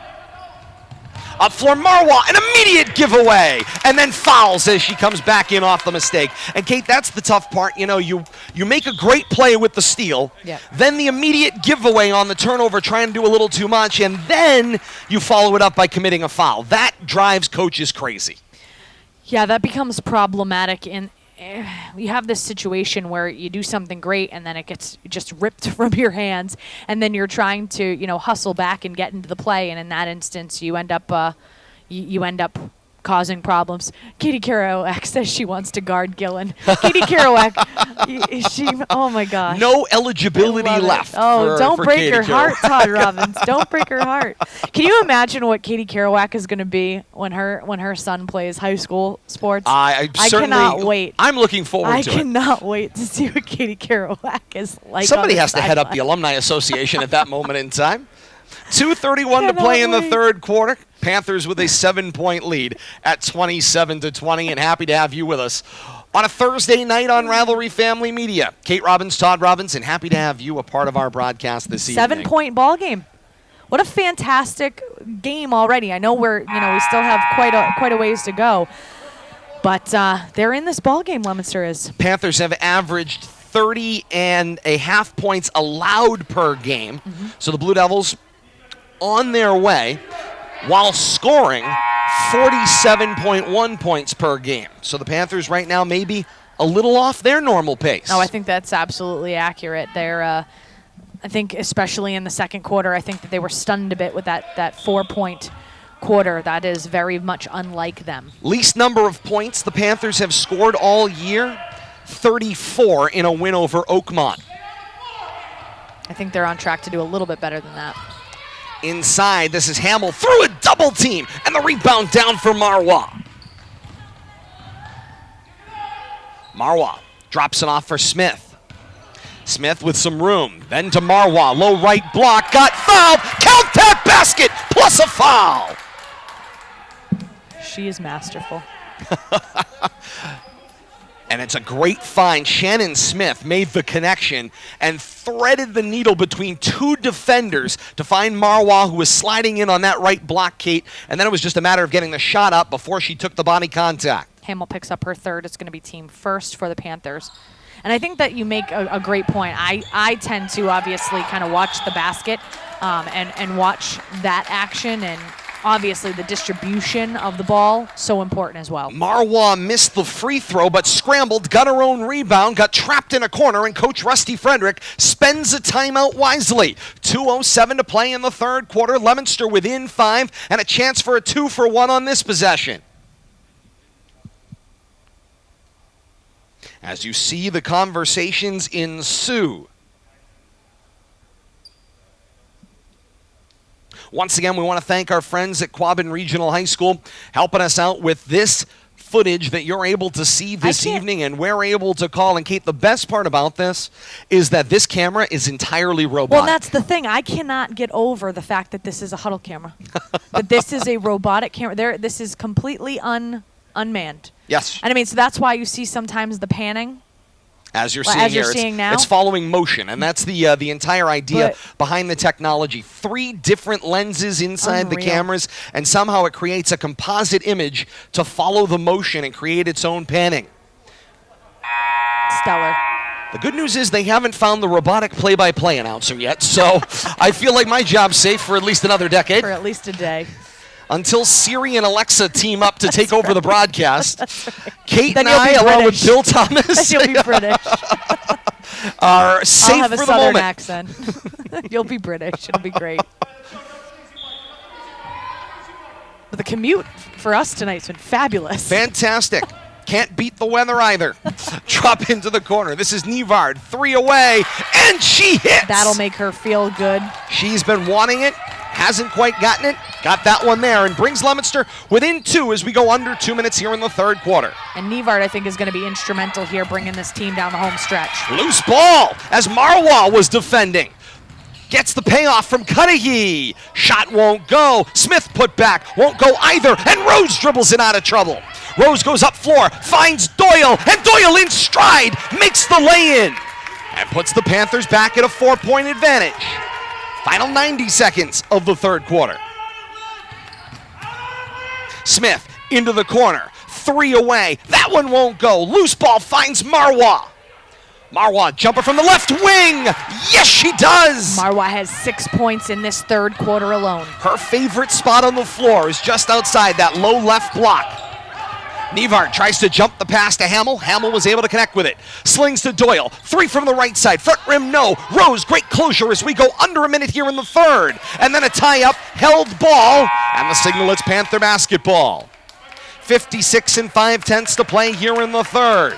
Up floor, Marwa, an immediate giveaway, and then fouls as she comes back in off the mistake. And Kate, that's the tough part. You know, you make a great play with the steal, then the immediate giveaway on the turnover, trying to do a little too much, and then you follow it up by committing a foul. That drives coaches crazy. Yeah, that becomes problematic. You have this situation where you do something great and then it gets just ripped from your hands, and then you're trying to, hustle back and get into the play, and in that instance, you end up causing problems. Katie Kerouac says she wants to guard Gillen. Katie Kerouac, oh my gosh. No eligibility left. Oh, don't break Katie her heart, Kerouac. Todd Robbins. Don't break her heart. Can you imagine what Katie Kerouac is going to be when her son plays high school sports? I cannot wait. I'm looking forward to it. I cannot wait to see what Katie Kerouac is like. Somebody has to head up the Alumni Association at that moment in time. 2:31 to play in the third quarter. Panthers with a 7-point lead at 27-20, and happy to have you with us on a Thursday night on Rivalry Family Media. Kate Robbins, Todd Robbins, and happy to have you a part of our broadcast this evening. 7-point ball game. What a fantastic game already. I know we still have quite a ways to go, but they're in this ball game. Leominster is. Panthers have averaged 30.5 points allowed per game. So the Blue Devils on their way while scoring 47.1 points per game. So the Panthers right now may be a little off their normal pace. No, I think that's absolutely accurate. They're, I think especially in the second quarter, I think that they were stunned a bit with that 4-point quarter. That is very much unlike them. Least number of points the Panthers have scored all year, 34 in a win over Oakmont. I think they're on track to do a little bit better than that. Inside, this is Hamill through a double team, and the rebound down for Marwa. Marwa drops it off for Smith. Smith with some room, then to Marwa, low right block, got fouled, count that basket, plus a foul. She is masterful. And it's a great find. Shannon Smith made the connection and threaded the needle between two defenders to find Marwa, who was sliding in on that right block, Kate, and then it was just a matter of getting the shot up before she took the body contact. Hamill picks up her third. It's going to be team first for the Panthers. And I think that you make a great point. I tend to obviously kind of watch the basket and watch that action, and obviously the distribution of the ball, so important as well. Marwa missed the free throw, but scrambled, got her own rebound, got trapped in a corner, and Coach Rusty Frederick spends a timeout wisely. 2:07 to play in the third quarter. Leominster within 5, and a chance for a 2-for-1 on this possession. As you see the conversations ensue. Once again, we want to thank our friends at Quabbin Regional High School helping us out with this footage that you're able to see this evening, and we're able to call. And Kate, the best part about this is that this camera is entirely robotic. Well, that's the thing. I cannot get over the fact that this is a Hudl camera. That this is a robotic camera. This is completely unmanned. Yes. And I mean, so that's why you see sometimes the panning. As you're seeing here, it's following motion, and that's the entire idea behind the technology. 3 different lenses inside the cameras, and somehow it creates a composite image to follow the motion and create its own panning. Stellar. The good news is they haven't found the robotic play-by-play announcer yet, so I feel like my job's safe for at least another decade. For at least a day. Until Siri and Alexa team up to take over the broadcast. Right. Kate and I, along with Bill Thomas, You'll be British. are safe I'll have for a the southern moment. accent. You'll be British. It'll be great. But the commute for us tonight's been fabulous. Fantastic. Can't beat the weather either. Drop into the corner. This is Nivard, 3 away, and she hits. That'll make her feel good. She's been wanting it, hasn't quite gotten it. Got that one there, and brings Leominster within 2 as we go under 2 minutes here in the third quarter. And Nivard, I think, is going to be instrumental here, bringing this team down the home stretch. Loose ball as Marwa was defending. Gets the payoff from Cudahy. Shot won't go. Smith put back, won't go either, and Rose dribbles it out of trouble. Rose goes up floor, finds Doyle, and Doyle in stride makes the lay-in and puts the Panthers back at a 4-point advantage. Final 90 seconds of the third quarter. Smith into the corner, 3 away. That one won't go. Loose ball finds Marwa. Marwa, jumper from the left wing. Yes, she does. Marwa has 6 points in this third quarter alone. Her favorite spot on the floor is just outside that low left block. Nivard tries to jump the pass to Hamill. Hamill was able to connect with it. Slings to Doyle. 3 from the right side. Front rim, no. Rose, great closure as we go under a minute here in the third. And then a tie-up, held ball, and the signal it's Panther basketball. 56 5/10 to play here in the third.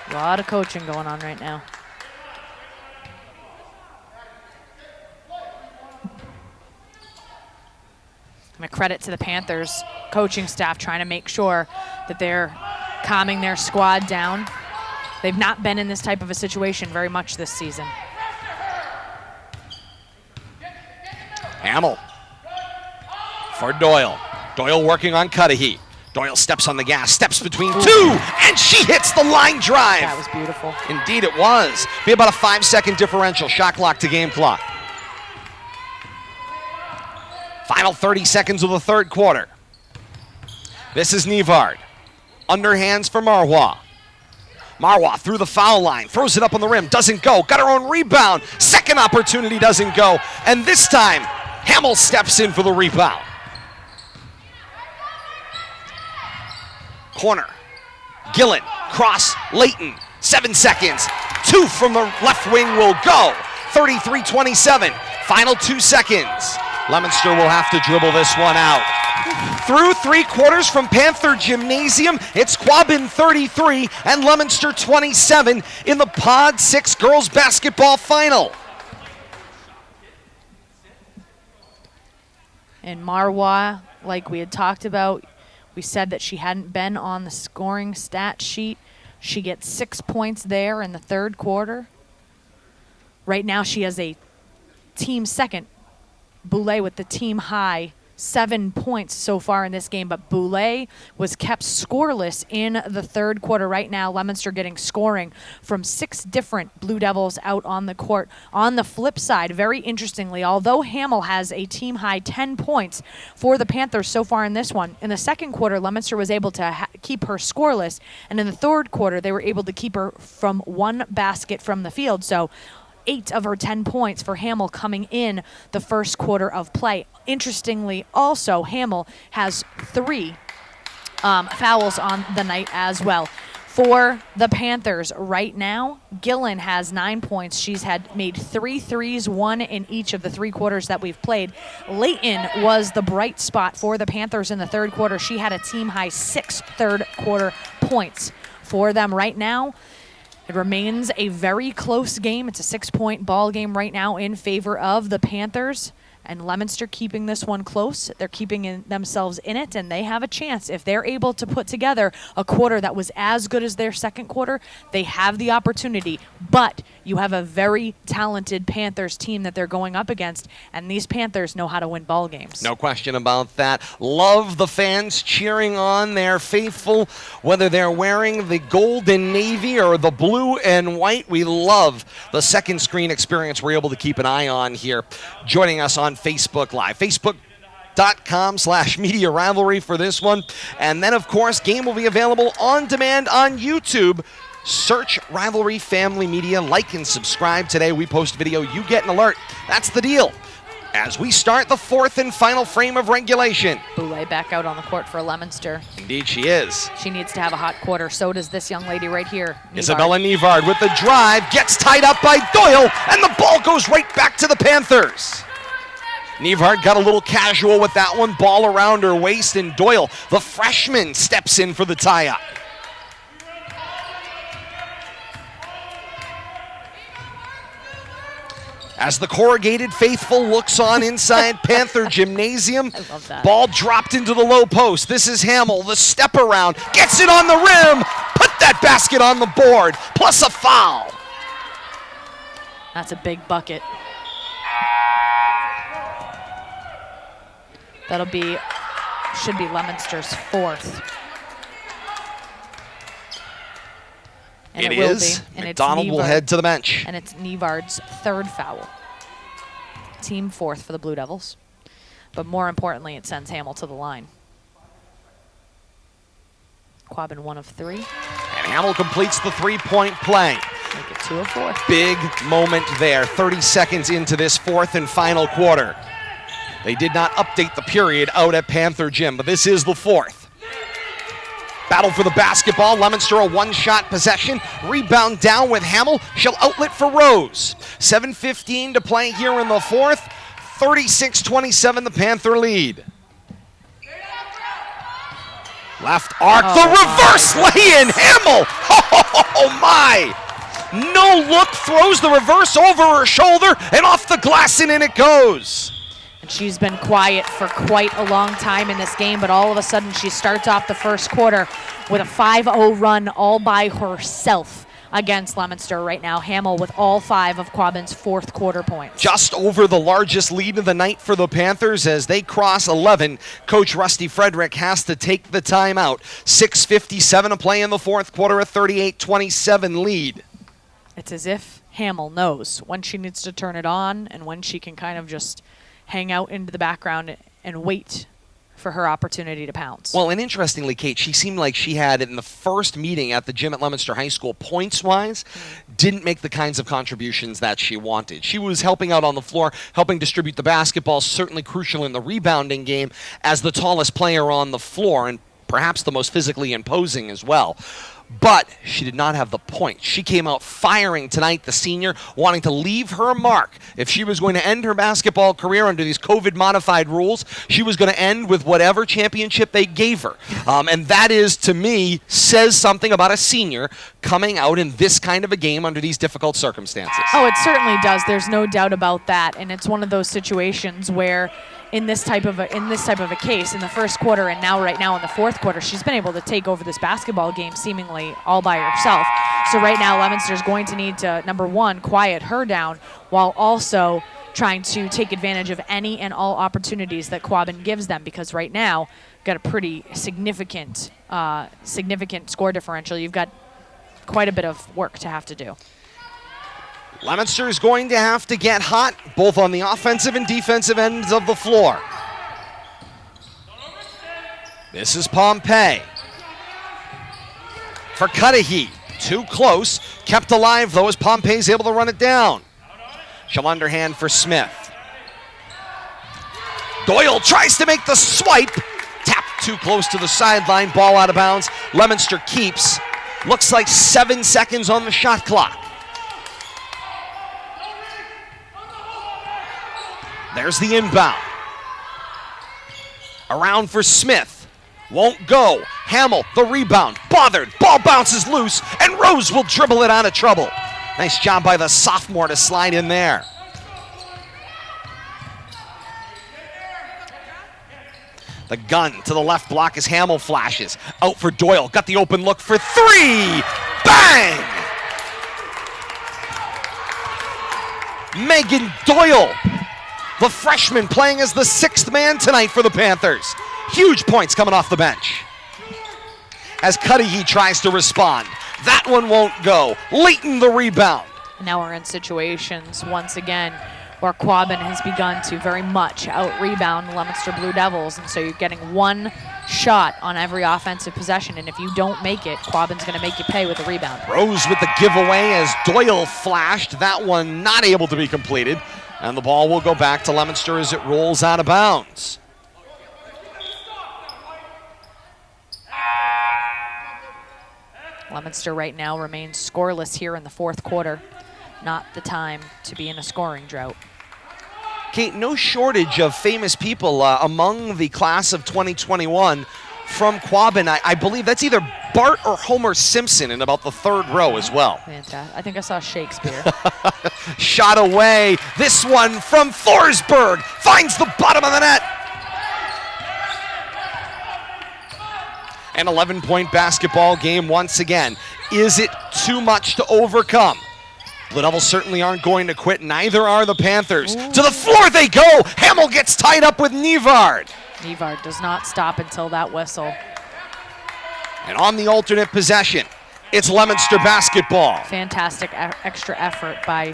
A lot of coaching going on right now. And a credit to the Panthers coaching staff trying to make sure that they're calming their squad down. They've not been in this type of a situation very much this season. Hamill for Doyle. Doyle working on Cudahy. Doyle steps on the gas, steps between 2, and she hits the line drive. That was beautiful. Indeed it was. Be about a 5-second differential. Shot clock to game clock. Final 30 seconds of the third quarter. This is Nivard. Underhands for Marwa. Marwa through the foul line. Throws it up on the rim. Doesn't go. Got her own rebound. Second opportunity doesn't go. And this time, Hamill steps in for the rebound. Corner. Gillen. Cross. Layton. 7 seconds. 2 from the left wing will go. 33-27. Final 2 seconds. Leominster will have to dribble this one out. Through 3 quarters from Panther Gymnasium, it's Quabbin 33 and Leominster 27 in the Pod 6 girls basketball final. And Marwa, like we had talked about, we said that she hadn't been on the scoring stat sheet. She gets 6 points there in the third quarter. Right now she has a team second. Boulay with the team high, 7 points so far in this game, but Boulay was kept scoreless in the third quarter. Right now, Leominster getting scoring from 6 different Blue Devils out on the court. On the flip side, very interestingly, although Hamel has a team high 10 points for the Panthers so far in this one, in the second quarter, Leominster was able to keep her scoreless, and in the third quarter, they were able to keep her from 1 basket from the field. So 8 of her 10 points for Hamel coming in the first quarter of play. Interestingly, also, Hamel has 3 fouls on the night as well. For the Panthers right now, Gillen has 9 points. She's made 3 threes, 1 in each of the 3 quarters that we've played. Leighton was the bright spot for the Panthers in the third quarter. She had a team high 6 third quarter points for them right now. It remains a very close game. It's a 6-point ball game right now in favor of the Panthers. And Leominster keeping this one close. They're keeping themselves in it, and they have a chance. If they're able to put together a quarter that was as good as their second quarter, they have the opportunity. But you have a very talented Panthers team that they're going up against, and these Panthers know how to win ball games. No question about that. Love the fans cheering on their faithful, whether they're wearing the gold and navy or the blue and white. We love the second screen experience we're able to keep an eye on here. Joining us on Facebook Live, Facebook.com/Media Rivalry for this one. And then, of course, game will be available on demand on YouTube. Search Rivalry Family Media, like and subscribe today. We post video, you get an alert. That's the deal. As we start the 4th and final frame of regulation. Boulay back out on the court for Leominster. Indeed she is. She needs to have a hot quarter. So does this young lady right here. Isabella Nivard with the drive, gets tied up by Doyle, and the ball goes right back to the Panthers. Nivard got a little casual with that one, ball around her waist, and Doyle, the freshman, steps in for the tie-up. As the corrugated faithful looks on inside Panther Gymnasium, I love that. Ball dropped into the low post. This is Hamel, the step around, gets it on the rim, put that basket on the board, plus a foul. That's a big bucket. Should be Leominster's 4th. And It will is. be. And McDonald will head to the bench. And it's Nivard's 3rd foul. Team 4th for the Blue Devils. But more importantly, it sends Hamel to the line. Quabbin 1 of 3. And Hamel completes the 3-point play. Make it 2 of 4. Big moment there, 30 seconds into this 4th and final quarter. They did not update the period out at Panther Gym, but this is the 4th. Battle for the basketball. Leominster a 1-shot possession. Rebound down with Hamel. She'll outlet for Rose. 7:15 to play here in the 4th. 36-27 the Panther lead. Left arc, the reverse lay-in. Hamel. Oh my. No look, throws the reverse over her shoulder and off the glass and in it goes. And she's been quiet for quite a long time in this game, but all of a sudden she starts off the first quarter with a 5-0 run all by herself against Leominster right now. Hamel with all 5 of Quabbin's 4th quarter points. Just over the largest lead of the night for the Panthers as they cross 11. Coach Rusty Frederick has to take the timeout. 6:57 to play in the 4th quarter, a 38-27 lead. It's as if Hamel knows when she needs to turn it on and when she can kind of just hang out into the background and wait for her opportunity to pounce. Well, and interestingly, Kate, she seemed like she had, in the first meeting at the gym at Leominster High School, points-wise, didn't make the kinds of contributions that she wanted. She was helping out on the floor, helping distribute the basketball, certainly crucial in the rebounding game as the tallest player on the floor and perhaps the most physically imposing as well. but she did not have the point. She came out firing tonight, the senior, wanting to leave her mark. If she was going to end her basketball career under these COVID-modified rules, she was going to end with whatever championship they gave her. And that is, to me, says something about a senior coming out in this kind of a game under these difficult circumstances. Oh, it certainly does. There's no doubt about that. And it's one of those situations where in this type of a case, in the first quarter and now right now in the fourth quarter, she's been able to take over this basketball game seemingly all by herself. So right now, Leominster's going to need to, number one, quiet her down while also trying to take advantage of any and all opportunities that Quabbin gives them, because right now, got a pretty significant score differential. You've got quite a bit of work to have to do. Leominster is going to have to get hot, both on the offensive and defensive ends of the floor. This is Pompey. For Cudahy, too close. Kept alive, though, as Pompey's able to run it down. She'll underhand for Smith. Doyle tries to make the swipe. Tapped too close to the sideline, ball out of bounds. Leominster keeps. Looks like 7 seconds on the shot clock. There's the inbound. Around for Smith. Won't go. Hamill, the rebound. Bothered. Ball bounces loose, and Rose will dribble it out of trouble. Nice job by the sophomore to slide in there. The gun to the left block as Hamill flashes. Out for Doyle. Got the open look for three. Bang! Megan Doyle, the freshman, playing as the sixth man tonight for the Panthers. Huge points coming off the bench. As Cudahy tries to respond. That one won't go. Leighton the rebound. Now we're in situations, once again, where Quabbin has begun to very much out-rebound the Leominster Blue Devils, and so you're getting one shot on every offensive possession, and if you don't make it, Quabbin's going to make you pay with a rebound. Rose with the giveaway as Doyle flashed. That one not able to be completed. And the ball will go back to Leominster as it rolls out of bounds. Leominster right now remains scoreless here in the fourth quarter. Not the time to be in a scoring drought. Kate, no shortage of famous people among the class of 2021 from Quabbin. I believe that's either Bart or Homer Simpson in about the third row as well. Fantastic. I think I saw Shakespeare. Shot away. This one from Forsberg finds the bottom of the net. An 11-point basketball game once again. Is it too much to overcome? The Devils certainly aren't going to quit. Neither are the Panthers. Ooh. To the floor they go. Hamill gets tied up with Nivard. Nivard does not stop until that whistle. And on the alternate possession, it's Leominster basketball. Fantastic extra effort by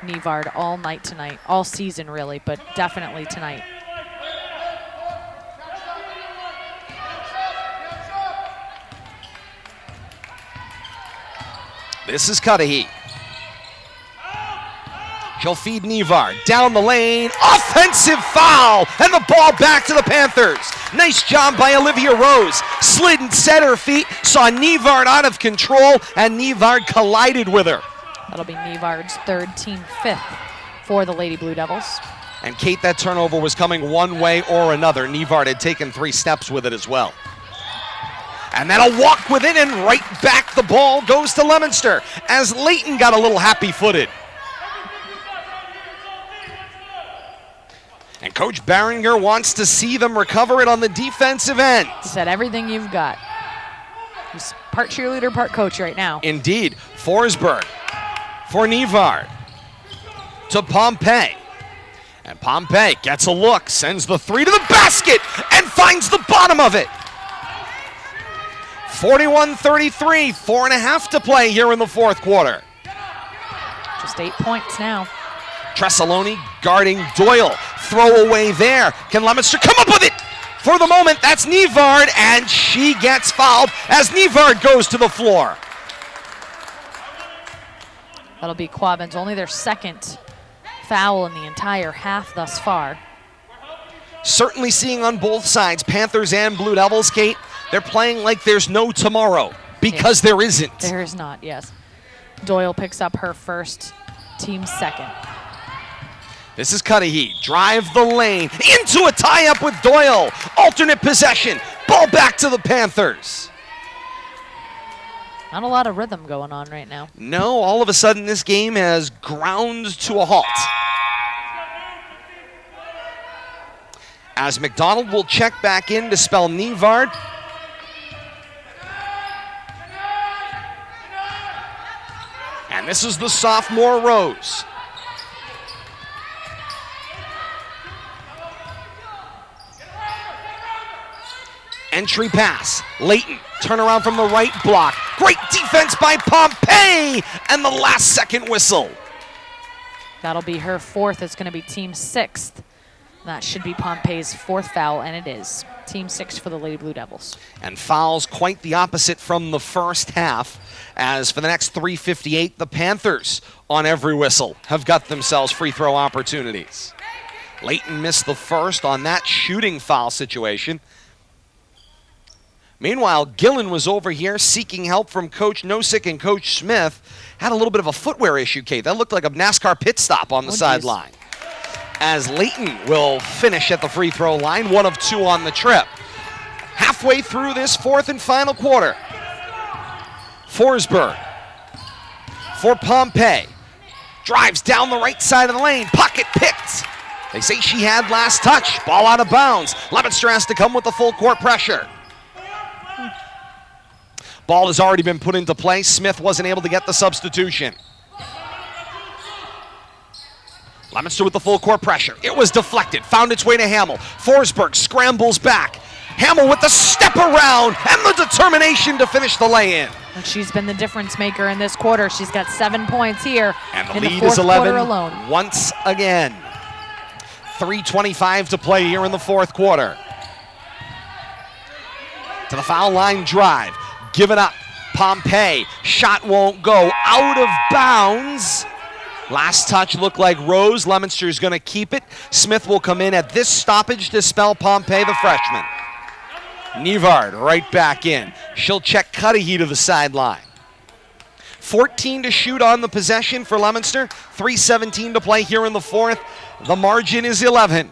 Nivard all night tonight. All season, really, but definitely tonight. This is Cudahy. She'll feed Nivard down the lane. Offensive foul, and the ball back to the Panthers. Nice job by Olivia Rose. Slid and set her feet, saw Nivard out of control, and Nivard collided with her. That'll be Nivard's third, team fifth for the Lady Blue Devils. And Kate, that turnover was coming one way or another. Nivard had taken 3 steps with it as well. And then a walk with it, and right back the ball goes to Leominster as Leighton got a little happy-footed. And Coach Barringer wants to see them recover it on the defensive end. He said everything you've got. He's part cheerleader, part coach right now. Indeed. Forsberg for Nivard to Pompey. And Pompey gets a look, sends the three to the basket, and finds the bottom of it. 41-33, 4.5 to play here in the fourth quarter. Just 8 points now. Tressaloni guarding Doyle. Throw away there. Can Leominster come up with it? For the moment, that's Nivard, and she gets fouled as Nivard goes to the floor. That'll be Quabbin's only their second foul in the entire half thus far. Certainly seeing on both sides, Panthers and Blue Devils, Kate, they're playing like there's no tomorrow. Because there isn't. There is not, yes. Doyle picks up her first, team second. This is Cudahy. Drive the lane. Into a tie-up with Doyle. Alternate possession. Ball back to the Panthers. Not a lot of rhythm going on right now. No, all of a sudden this game has ground to a halt. As McDonald will check back in to spell Nivard. And this is the sophomore Rose. Entry pass. Layton, turnaround from the right block. Great defense by Pompey, and the last second whistle. That'll be her fourth. It's going to be team sixth. That should be Pompey's fourth foul, and it is. Team six for the Lady Blue Devils. And fouls quite the opposite from the first half, as for the next 3:58, the Panthers on every whistle have got themselves free throw opportunities. Layton missed the first on that shooting foul situation. Meanwhile, Gillen was over here seeking help from Coach Nosek and Coach Smith. Had a little bit of a footwear issue, Kate. That looked like a NASCAR pit stop on the sideline. As Layton will finish at the free throw line, 1 of 2 on the trip. Halfway through this fourth and final quarter. Forsberg for Pompey. Drives down the right side of the lane. Pocket picked. They say she had last touch. Ball out of bounds. Leominster has to come with the full court pressure. Ball has already been put into play. Smith wasn't able to get the substitution. Leominster with the full court pressure. It was deflected. Found its way to Hamill. Forsberg scrambles back. Hamill with the step around and the determination to finish the lay-in. And she's been the difference maker in this quarter. She's got 7 points here. And the in lead the is 11 alone. once again. 3:25 to play here in the fourth quarter. To the foul line drive. Give it up. Pompey. Shot won't go. Out of bounds. Last touch looked like Rose. Leominster is going to keep it. Smith will come in at this stoppage to spell Pompey, the freshman. Nivard right back in. She'll check Cudahy to the sideline. 14 to shoot on the possession for Leominster. 3:17 to play here in the fourth. The margin is 11.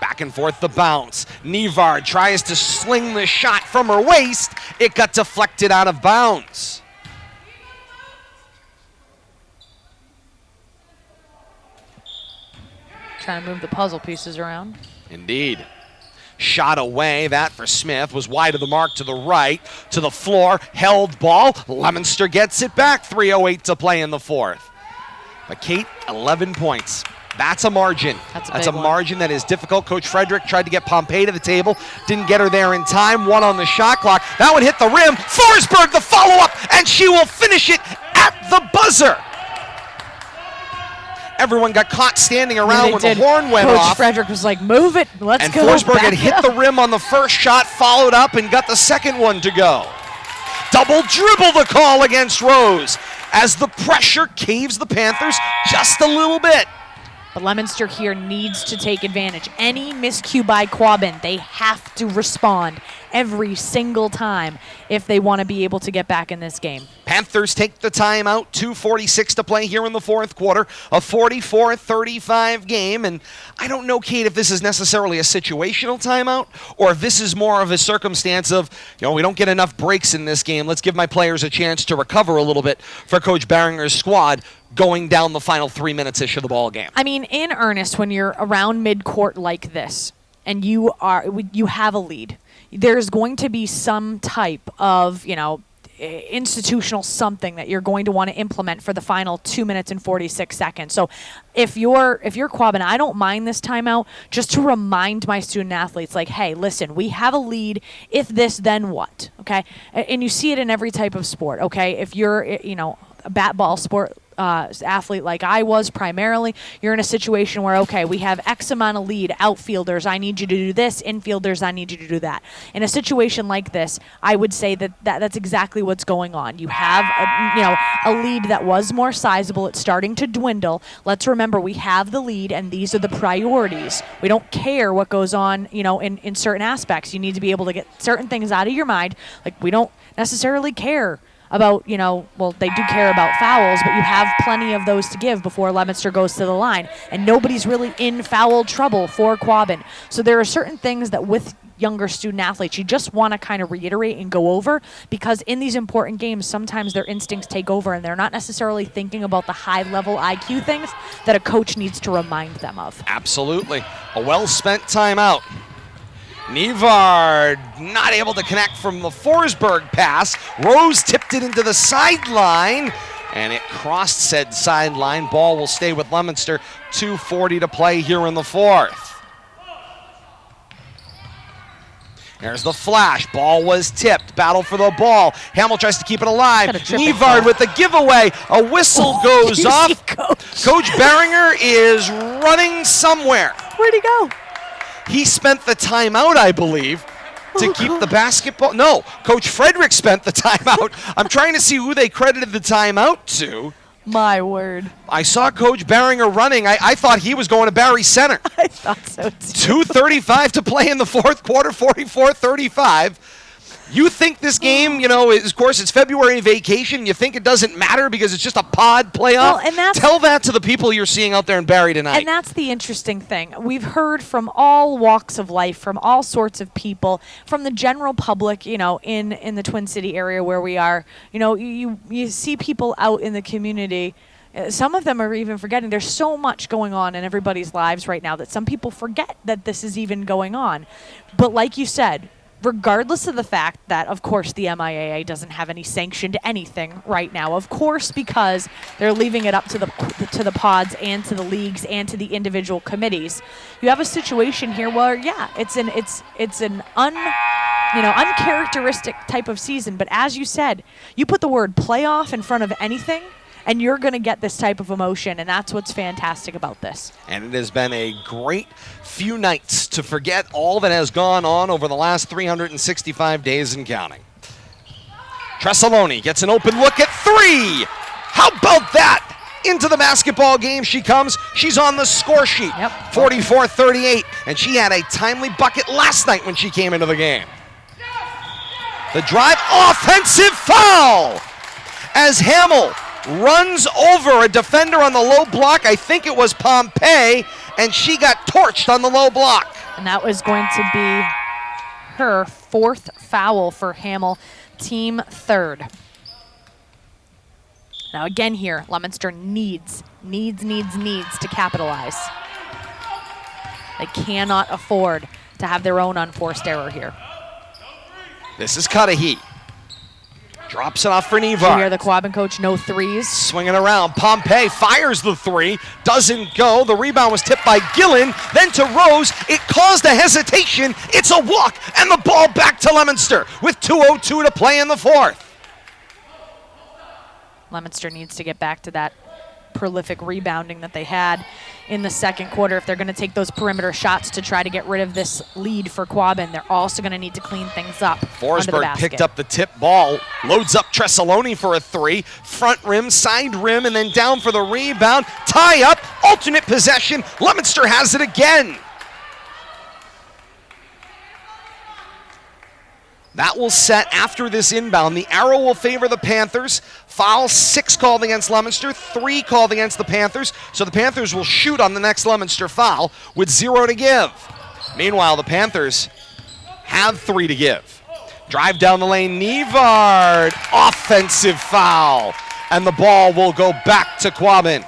Back and forth the bounce. Nivard tries to sling the shot from her waist. It got deflected out of bounds. Trying to move the puzzle pieces around. Indeed. Shot away. That for Smith was wide of the mark to the right. To the floor. Held ball. Leominster gets it back. 3:08 to play in the fourth. But Kate, 11 points. That's a margin. That's a margin that is difficult. Coach Frederick tried to get Pompey to the table. Didn't get her there in time. 1 on the shot clock. That one hit the rim. Forsberg the follow-up, and she will finish it at the buzzer. Everyone got caught standing around when the horn went off. Coach Frederick was like, move it, let's go. And Forsberg had hit the rim on the first shot, followed up, and got the second one to go. Double dribble the call against Rose as the pressure caves the Panthers just a little bit. But Leominster here needs to take advantage. Any miscue by Quabbin, they have to respond every single time if they want to be able to get back in this game. Panthers take the timeout. 2:46 to play here in the fourth quarter. A 44-35 game. And I don't know, Kate, if this is necessarily a situational timeout or if this is more of a circumstance of, we don't get enough breaks in this game. Let's give my players a chance to recover a little bit for Coach Barringer's squad going down the final 3 minutes-ish of the ball game. I mean, in earnest, when you're around mid-court like this and you have a lead, there's going to be some type of, institutional something that you're going to want to implement for the final 2 minutes and 46 seconds. So if you're Quabbin, I don't mind this timeout just to remind my student athletes, like, hey, listen, we have a lead. If this, then what? Okay? And you see it in every type of sport, okay? If you're, a bat ball sport, athlete like I was primarily, you're in a situation where, okay, we have X amount of lead, outfielders, I need you to do this, infielders, I need you to do that. In a situation like this, I would say that's exactly what's going on. You have a lead that was more sizable. It's starting to dwindle. Let's remember, we have the lead, and these are the priorities. We don't care what goes on, in certain aspects. You need to be able to get certain things out of your mind. Like, we don't necessarily care about, they do care about fouls, but you have plenty of those to give before Leominster goes to the line. And nobody's really in foul trouble for Quabbin. So there are certain things that with younger student athletes, you just want to kind of reiterate and go over, because in these important games, sometimes their instincts take over and they're not necessarily thinking about the high-level IQ things that a coach needs to remind them of. Absolutely. A well-spent timeout. Nevard not able to connect from the Forsberg pass. Rose tipped it into the sideline, and it crossed said sideline. Ball will stay with Leominster. 2:40 to play here in the fourth. There's the flash. Ball was tipped. Battle for the ball. Hamel tries to keep it alive. Nevard with the giveaway. A whistle goes off. Coach Barringer is running somewhere. Where'd he go? He spent the timeout, I believe, to keep the basketball. No, Coach Frederick spent the timeout. I'm trying to see who they credited the timeout to. My word. I saw Coach Barringer running. I thought he was going to Barre Center. I thought so too. 2:35 to play in the fourth quarter, 44-35. You think this game, of course, it's February vacation. You think it doesn't matter because it's just a pod playoff? Well, tell that to the people you're seeing out there in Barre tonight. And that's the interesting thing. We've heard from all walks of life, from all sorts of people, from the general public, in the Twin City area where we are. You see people out in the community. Some of them are even forgetting. There's so much going on in everybody's lives right now that some people forget that this is even going on. But like you said, regardless of the fact that, of course, the MIAA doesn't have any sanctioned anything right now, of course, because they're leaving it up to the pods and to the leagues and to the individual committees. You have a situation here where, it's an uncharacteristic type of season. But as you said, you put the word playoff in front of anything, and you're going to get this type of emotion, and that's what's fantastic about this. And it has been a great few nights to forget all that has gone on over the last 365 days and counting. Tresaloni gets an open look at three. How about that? Into the basketball game she comes. She's on the score sheet. Yep. 44-38, and she had a timely bucket last night when she came into the game. The drive, offensive foul as Hamel runs over a defender on the low block. I think it was Pompey, and she got torched on the low block. And that was going to be her fourth foul for Hamel, team third. Now again here, Leominster needs to capitalize. They cannot afford to have their own unforced error here. This is Cudahy. Drops it off for You Nevard. hear the Quabbin coach, no threes. Swinging around. Pompey fires the three. Doesn't go. The rebound was tipped by Gillen. Then to Rose. It caused a hesitation. It's a walk. And the ball back to Leominster with 2:02 to play in the fourth. Leominster needs to get back to that prolific rebounding that they had in the second quarter. If they're going to take those perimeter shots to try to get rid of this lead for Quabbin, they're also going to need to clean things up. Forsberg picked up the tip ball, loads up Tresaloni for a three, front rim, side rim, and then down for the rebound. Tie up, alternate possession. Leominster has it again. That will set after this inbound. The arrow will favor the Panthers. Foul 6 called against Leominster, 3 called against the Panthers. So the Panthers will shoot on the next Leominster foul with 0 to give. Meanwhile, the Panthers have 3 to give. Drive down the lane, Nevard, offensive foul. And the ball will go back to Quabbin.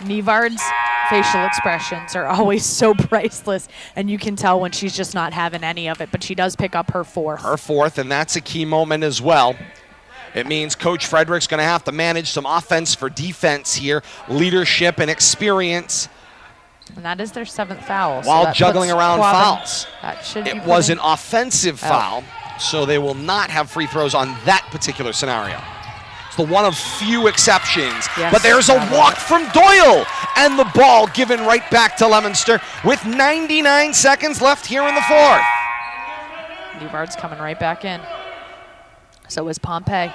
Nevard's facial expressions are always so priceless, and you can tell when she's just not having any of it, but she does pick up her fourth. Her fourth, and that's a key moment as well. It means Coach Frederick's going to have to manage some offense for defense here, leadership and experience. And that is their 7th foul. While juggling around fouls. That should It was an offensive foul, so they will not have free throws on that particular scenario. It's the one of few exceptions. Yes, but there's a got walk it. from Doyle, and the ball given right back to Leominster with 99 seconds left here in the fourth. Nevard's coming right back in. So is Pompey.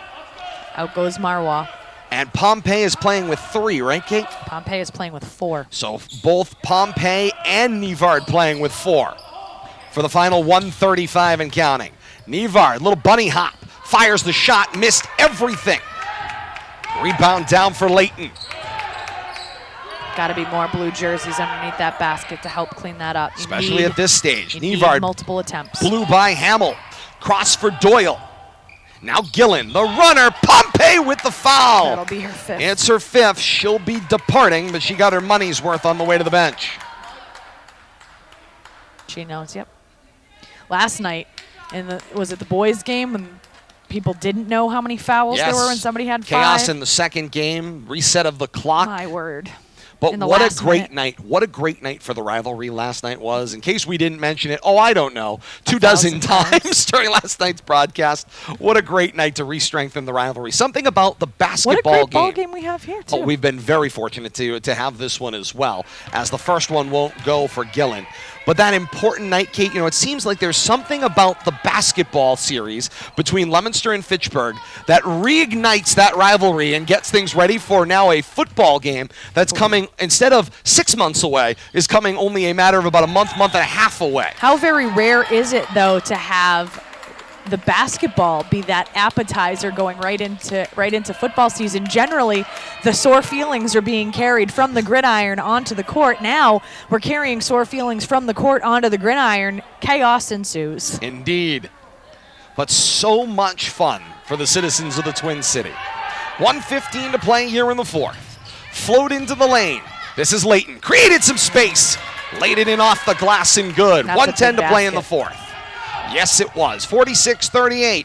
Out goes Marwa. And Pompey is playing with 3, right, Kate? Pompey is playing with 4. So both Pompey and Nevard playing with 4 for the final 135 and counting. Nevard, little bunny hop, fires the shot, missed everything. Rebound down for Layton. Got to be more blue jerseys underneath that basket to help clean that up. Especially at this stage. You need Nevard multiple attempts. blew by Hamill. Cross for Doyle. Now Gillen, the runner. Pompey with the foul. That'll be her 5th. It's her 5th. She'll be departing, but she got her money's worth on the way to the bench. She knows, yep. Last night, was it the boys' game when people didn't know how many fouls there were when somebody had 5? Chaos in the second game, reset of the clock. My word. But in the what a last great minute. night. What a great night for the rivalry last night was. In case we didn't mention it, I don't know, 24 times during last night's broadcast. What a great night to re-strengthen the rivalry. Something about the basketball What a great game. ball game we have here, too. Oh, we've been very fortunate to have this one as well, as the first one won't go for Gillen. But that important night, Kate, it seems like there's something about the basketball series between Leominster and Fitchburg that reignites that rivalry and gets things ready for now a football game that's coming, instead of 6 months away, is coming only a matter of about a month and a half away. How very rare is it, though, to have the basketball be that appetizer going right into football season? Generally, the sore feelings are being carried from the gridiron onto the court. Now we're carrying sore feelings from the court onto the gridiron. Chaos ensues. Indeed. But so much fun for the citizens of the Twin City. 1:15 to play here in the fourth. Float into the lane. This is Layton. Created some space. Laid it in off the glass and good. That's a 1:10 big to play in the basket. fourth. Yes, it was. 46-38.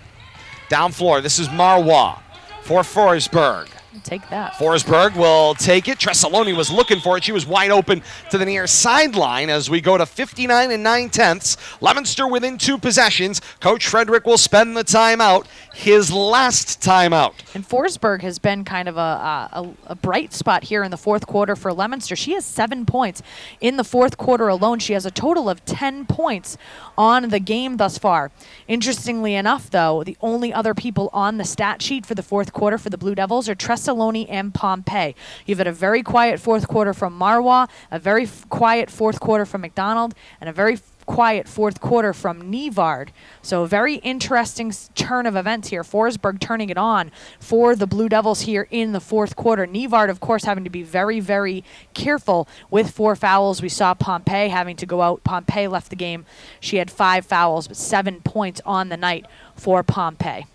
Down floor. This is Marwa for Forsberg. Take that. Forsberg will take it. Tressaloni was looking for it. She was wide open to the near sideline as we go to 59 9/10. Leominster within 2 possessions. Coach Frederick will spend the timeout, his last timeout. And Forsberg has been kind of a bright spot here in the fourth quarter for Leominster. She has 7 points in the fourth quarter alone. She has a total of 10 points on the game thus far. Interestingly enough, though, the only other people on the stat sheet for the fourth quarter for the Blue Devils are Tressaloni and Pompey. You've had a very quiet fourth quarter from Marwa, a very quiet fourth quarter from McDonald, and a very quiet fourth quarter from Nevard. So a very interesting turn of events here. Forsberg turning it on for the Blue Devils here in the fourth quarter. Nevard, of course, having to be very, very careful with 4 fouls. We saw Pompey having to go out. Pompey left the game. She had 5 fouls, but 7 points on the night for Pompey.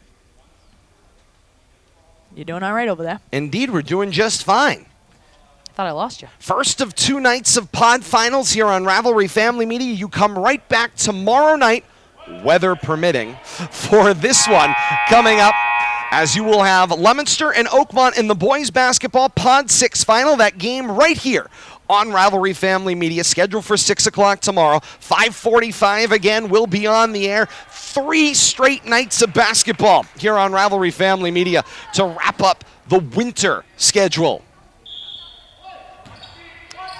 You doing all right over there? Indeed, we're doing just fine. I thought I lost you. First of 2 nights of pod finals here on Rivalry Family Media. You come right back tomorrow night, weather permitting, for this one coming up, as you will have Leominster and Oakmont in the boys basketball Pod 6 final. That game right here on Rivalry Family Media, scheduled for 6 o'clock tomorrow. 5:45 again, will be on the air. 3 straight nights of basketball here on Rivalry Family Media to wrap up the winter schedule.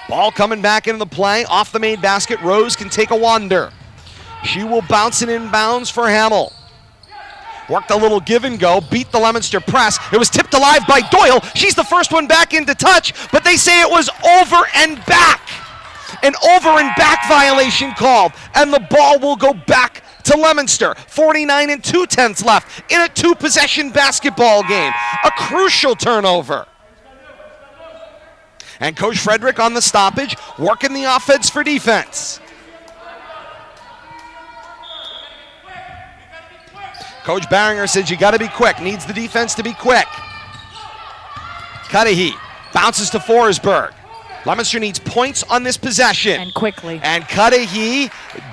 Ball coming back into the play. Off the made basket, Rose can take a wander. She will bounce it inbounds for Hamill. Worked a little give and go, beat the Leominster press. It was tipped alive by Doyle. She's the first one back into touch, but they say it was over and back. An over and back violation called, and the ball will go back to Leominster. 49 2/10 left in a 2-possession basketball game. A crucial turnover. And Coach Frederick on the stoppage, working the offense for defense. Coach Barringer says you got to be quick, needs the defense to be quick. Cudahy bounces to Forsberg. Leominster needs points on this possession. And quickly. And Cudahy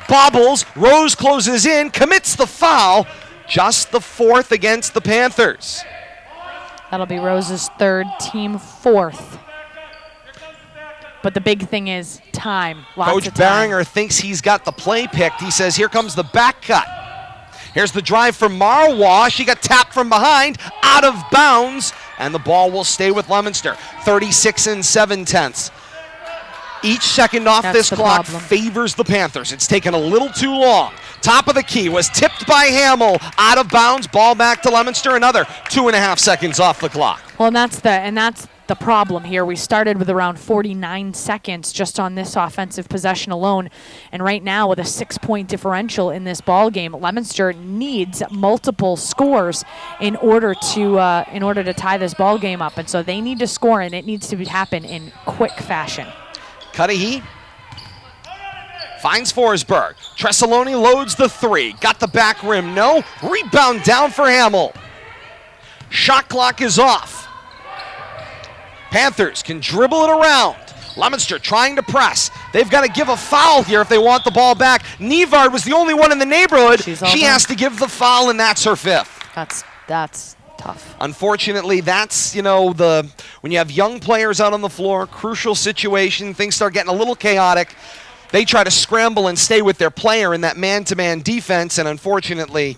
bobbles, Rose closes in, commits the foul, just the 4th against the Panthers. That'll be Rose's 3rd, team 4th. But the big thing is time. Lots Coach of time. Barringer thinks he's got the play picked. He says, here comes the back cut. Here's the drive from Marwa. She got tap from behind, out of bounds, and the ball will stay with Leominster. 36 7/10. Each second off this clock favors the Panthers. It's taken a little too long. Top of the key was tipped by Hamill. Out of bounds, ball back to Leominster. Another 2.5 seconds off the clock. Well, that's the problem here. We started with around 49 seconds just on this offensive possession alone, and right now with a 6-point differential in this ball game, Leominster needs multiple scores in order to tie this ball game up, and so they need to score, and it needs to happen in quick fashion. Cudahy finds Forsberg. Tressaloni loads the three. Got the back rim, no. Rebound down for Hamill. Shot clock is off. Panthers can dribble it around. Leominster trying to press. They've got to give a foul here if they want the ball back. Nevard was the only one in the neighborhood. She has to give the foul, and that's her fifth. That's tough. Unfortunately, that's, when you have young players out on the floor, crucial situation, things start getting a little chaotic. They try to scramble and stay with their player in that man-to-man defense, and unfortunately,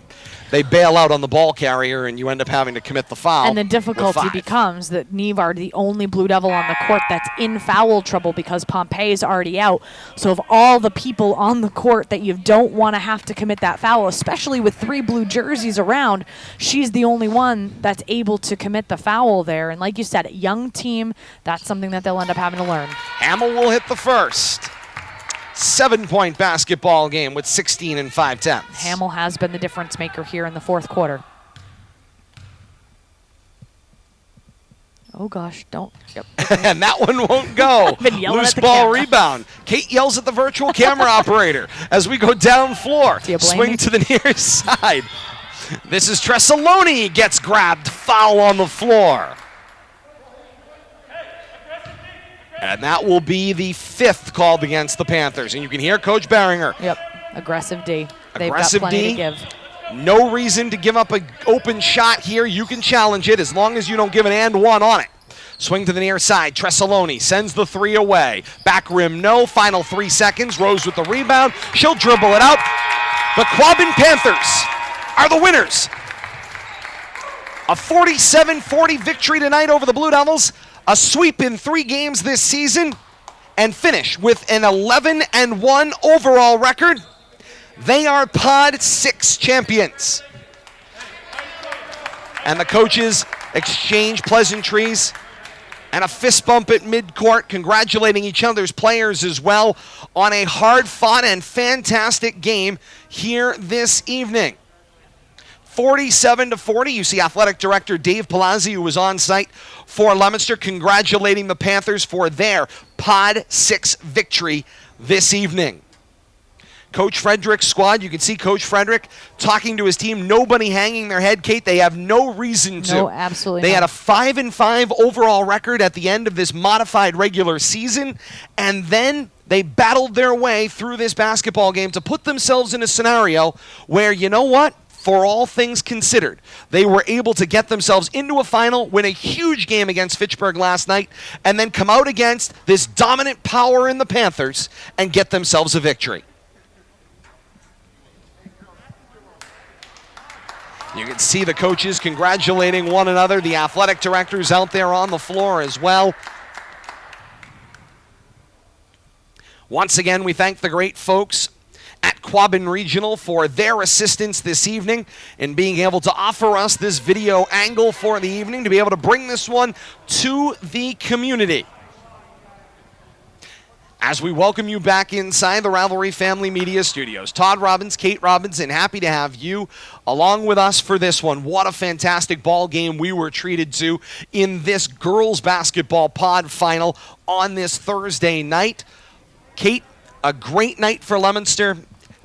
they bail out on the ball carrier, and you end up having to commit the foul. And the difficulty becomes that Nevard, the only Blue Devil on the court that's in foul trouble because Pompey is already out. So of all the people on the court that you don't want to have to commit that foul, especially with 3 blue jerseys around, she's the only one that's able to commit the foul there. And like you said, a young team, that's something that they'll end up having to learn. Hamill will hit the first. 7-point basketball game with 16 5/10. Hamill has been the difference maker here in the fourth quarter. Oh gosh, don't. Yep. And that one won't go. Loose ball rebound. Kate yells at the virtual camera operator as we go down floor. Swing to the near side. This is Tressaloni gets grabbed. Foul on the floor. And that will be the 5th called against the Panthers. And you can hear Coach Barringer. Yep, aggressive D. They've aggressive got plenty D. to give. No reason to give up an open shot here. You can challenge it as long as you don't give an and one on it. Swing to the near side. Tressaloni sends the 3 away. Back rim, no. Final 3 seconds. Rose with the rebound. She'll dribble it out. The Quabbin Panthers are the winners. A 47-40 victory tonight over the Blue Devils. A sweep in 3 games this season, and finish with an 11-1 overall record. They are Pod 6 champions. And the coaches exchange pleasantries and a fist bump at midcourt, congratulating each other's players as well on a hard-fought and fantastic game here this evening. 47-40. You see Athletic Director Dave Palazzi, who was on site for Leominster, congratulating the Panthers for their Pod 6 victory this evening. Coach Frederick's squad, you can see Coach Frederick talking to his team. Nobody hanging their head, Kate. They have no reason to. No, absolutely They not. had a 5-5 overall record at the end of this modified regular season, and then they battled their way through this basketball game to put themselves in a scenario where, you know what? For all things considered, they were able to get themselves into a final, win a huge game against Fitchburg last night, and then come out against this dominant power in the Panthers and get themselves a victory. You can see the coaches congratulating one another, the athletic directors out there on the floor as well. Once again, we thank the great folks at Quabbin Regional for their assistance this evening in being able to offer us this video angle for the evening to be able to bring this one to the community. As we welcome you back inside the Rivalry Family Media Studios, Todd Robbins, Kate Robbins, and happy to have you along with us for this one. What a fantastic ball game we were treated to in this girls basketball pod final on this Thursday night. Kate, a great night for Leominster,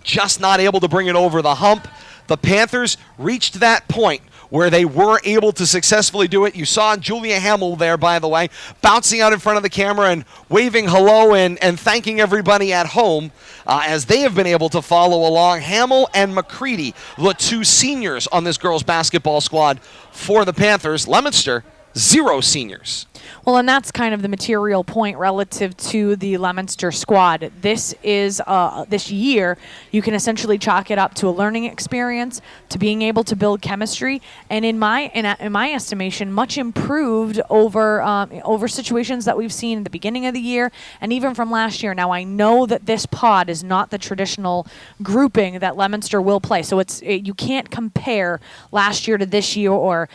just not able to bring it over the hump. The Panthers reached that point where they were able to successfully do it. You saw Julia Hamill there, by the way, bouncing out in front of the camera and waving hello and thanking everybody at home as they have been able to follow along. Hamill and McCready, the 2 seniors on this girls basketball squad for the Panthers. Leominster, 0 seniors Well, and that's kind of the material point relative to the Leominster squad. This is this year, you can essentially chalk it up to a learning experience, to being able to build chemistry, and in my estimation, much improved over situations that we've seen at the beginning of the year and even from last year. Now, I know that this pod is not the traditional grouping that Leominster will play, so you can't compare last year to this year or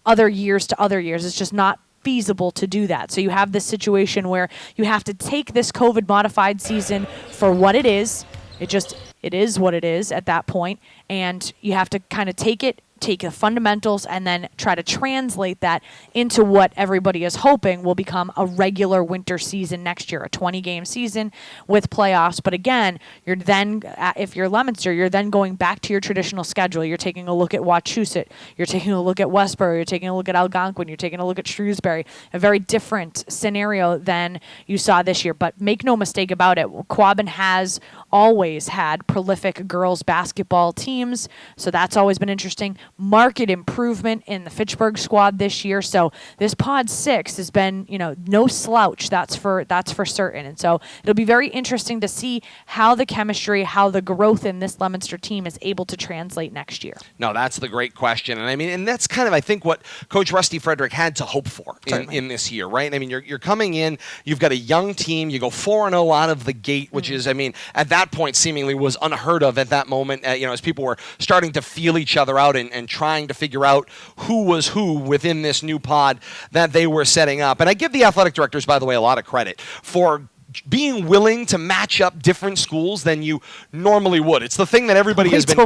other years to other years. It's just not feasible to do that. So you have this situation where you have to take this COVID modified season for what it is. It is what it is at that point, and you have to kind of take the fundamentals and then try to translate that into what everybody is hoping will become a regular winter season next year, a 20-game season with playoffs. But again, if you're Leominster, you're then going back to your traditional schedule. You're taking a look at Wachusett. You're taking a look at Westboro. You're taking a look at Algonquin. You're taking a look at Shrewsbury. A very different scenario than you saw this year. But make no mistake about it, Quabbin has always had prolific girls basketball teams, so that's always been interesting. Market improvement in the Fitchburg squad this year, so this Pod 6 has been, no slouch. That's for certain, and so it'll be very interesting to see how the chemistry, how the growth in this Leominster team is able to translate next year. No, that's the great question, and that's kind of, I think, what Coach Rusty Frederick had to hope for in this year, right? I mean, you're coming in, you've got a young team, you go 4-0 out of the gate, which is, at that point, seemingly was unheard of at that moment, as people were starting to feel each other out and trying to figure out who was who within this new pod that they were setting up. And I give the athletic directors, by the way, a lot of credit for being willing to match up different schools than you normally would. It's the thing that everybody has been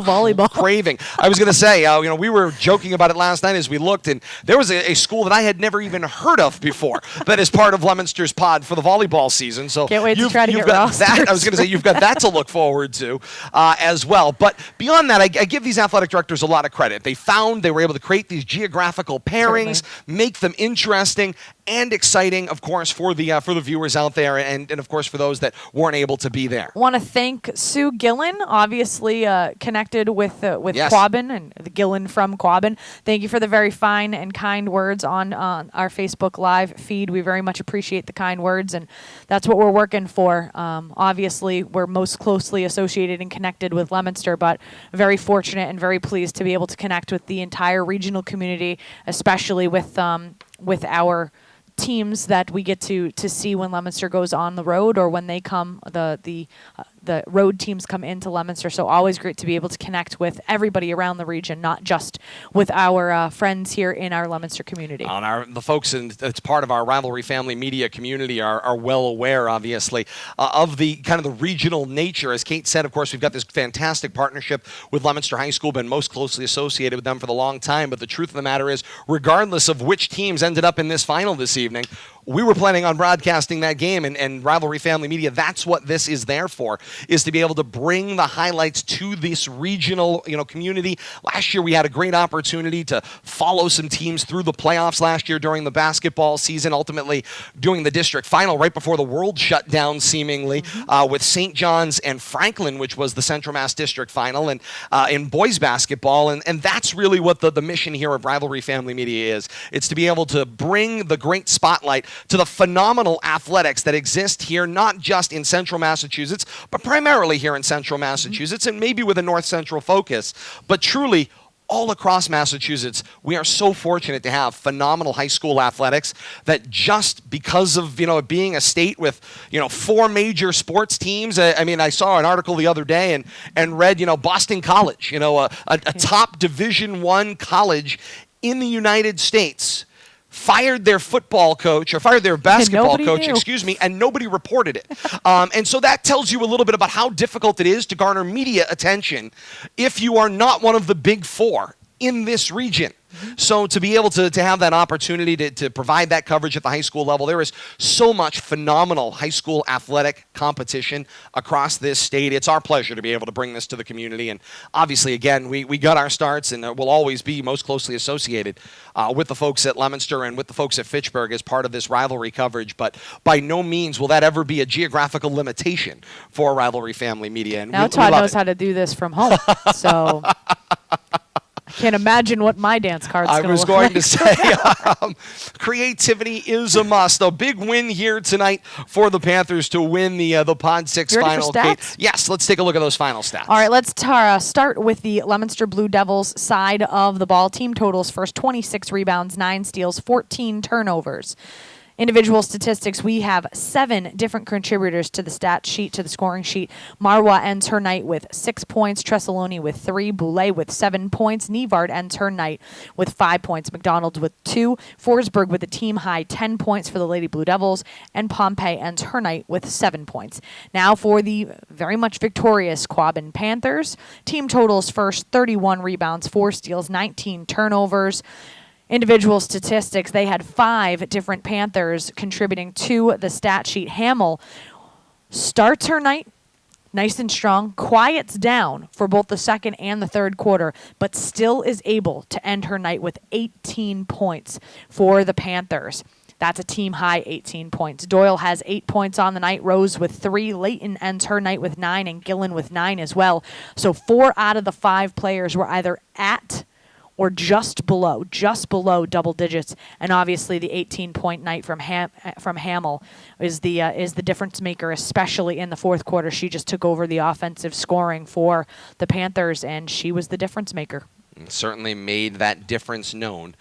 craving. I was going to say, we were joking about it last night as we looked, and there was a school that I had never even heard of before that is part of Leominster's pod for the volleyball season. So can't wait to try to get that. I was going to say, you've got that to look forward to as well. But beyond that, I give these athletic directors a lot of credit. They were able to create these geographical pairings, make them interesting and exciting, of course, for the viewers out there, and of course for those that weren't able to be there. I want to thank Sue Gillen, obviously connected with yes. Quabbin and the Gillen from Quabbin. Thank you for the very fine and kind words on our Facebook Live feed. We very much appreciate the kind words, and that's what we're working for. Obviously, we're most closely associated and connected with Leominster, but very fortunate and very pleased to be able to connect with the entire regional community, especially with our teams that we get to see when Leominster goes on the road or when they come, the road teams come into Leominster. So always great to be able to connect with everybody around the region, not just with our friends here in our Leominster community. The folks that's part of our Rivalry Family Media community are well aware, obviously, of the kind of the regional nature. As Kate said, of course, we've got this fantastic partnership with Leominster High School, been most closely associated with them for the long time. But the truth of the matter is, regardless of which teams ended up in this final this evening, we were planning on broadcasting that game, and Rivalry Family Media, that's what this is there for, is to be able to bring the highlights to this regional, community. Last year, we had a great opportunity to follow some teams through the playoffs last year during the basketball season, ultimately doing the district final right before the world shut down, seemingly, with St. John's and Franklin, which was the Central Mass District final, and in boys basketball, and that's really what the mission here of Rivalry Family Media is. It's to be able to bring the great spotlight to the phenomenal athletics that exist here, not just in Central Massachusetts, but primarily here in Central Massachusetts, and maybe with a North Central focus, but truly all across Massachusetts. We are so fortunate to have phenomenal high school athletics that just because of, being a state with, 4 major sports teams. I saw an article the other day and read, Boston College, a top Division I college in the United States, fired their basketball coach, and nobody reported it. And so that tells you a little bit about how difficult it is to garner media attention if you are not one of the big 4 in this region. So to be able to have that opportunity to provide that coverage at the high school level, there is so much phenomenal high school athletic competition across this state. It's our pleasure to be able to bring this to the community. And obviously, again, we got our starts and will always be most closely associated with the folks at Leominster and with the folks at Fitchburg as part of this rivalry coverage. But by no means will that ever be a geographical limitation for Rivalry Family Media. And now Todd knows how to do this from home. So... Can't imagine what my dance card's I going to was look going like. to say, creativity is a must. A big win here tonight for the Panthers to win the Pod 6 You ready final. for stats? Kate. Yes, let's take a look at those final stats. All right, let's start with the Leominster Blue Devils side of the ball. Team totals first: 26 rebounds, 9 steals, 14 turnovers. Individual statistics, we have 7 different contributors to the stat sheet, to the scoring sheet. Marwa ends her night with 6 points, Tressaloni with 3, Boulay with 7 points, Nevard ends her night with 5 points, McDonald's with 2, Forsberg with a team-high 10 points for the Lady Blue Devils, and Pompey ends her night with 7 points. Now for the very much victorious Quabbin Panthers. Team totals first: 31 rebounds, 4 steals, 19 turnovers. Individual statistics, they had 5 different Panthers contributing to the stat sheet. Hamill starts her night nice and strong, quiets down for both the second and the third quarter, but still is able to end her night with 18 points for the Panthers. That's a team-high 18 points. Doyle has 8 points on the night, Rose with 3, Leighton ends her night with 9, and Gillen with 9 as well. So 4 out of the 5 players were either at or just below double digits, and obviously the 18-point night from Hamill is the difference maker, especially in the fourth quarter. She just took over the offensive scoring for the Panthers, and she was the difference maker. Certainly made that difference known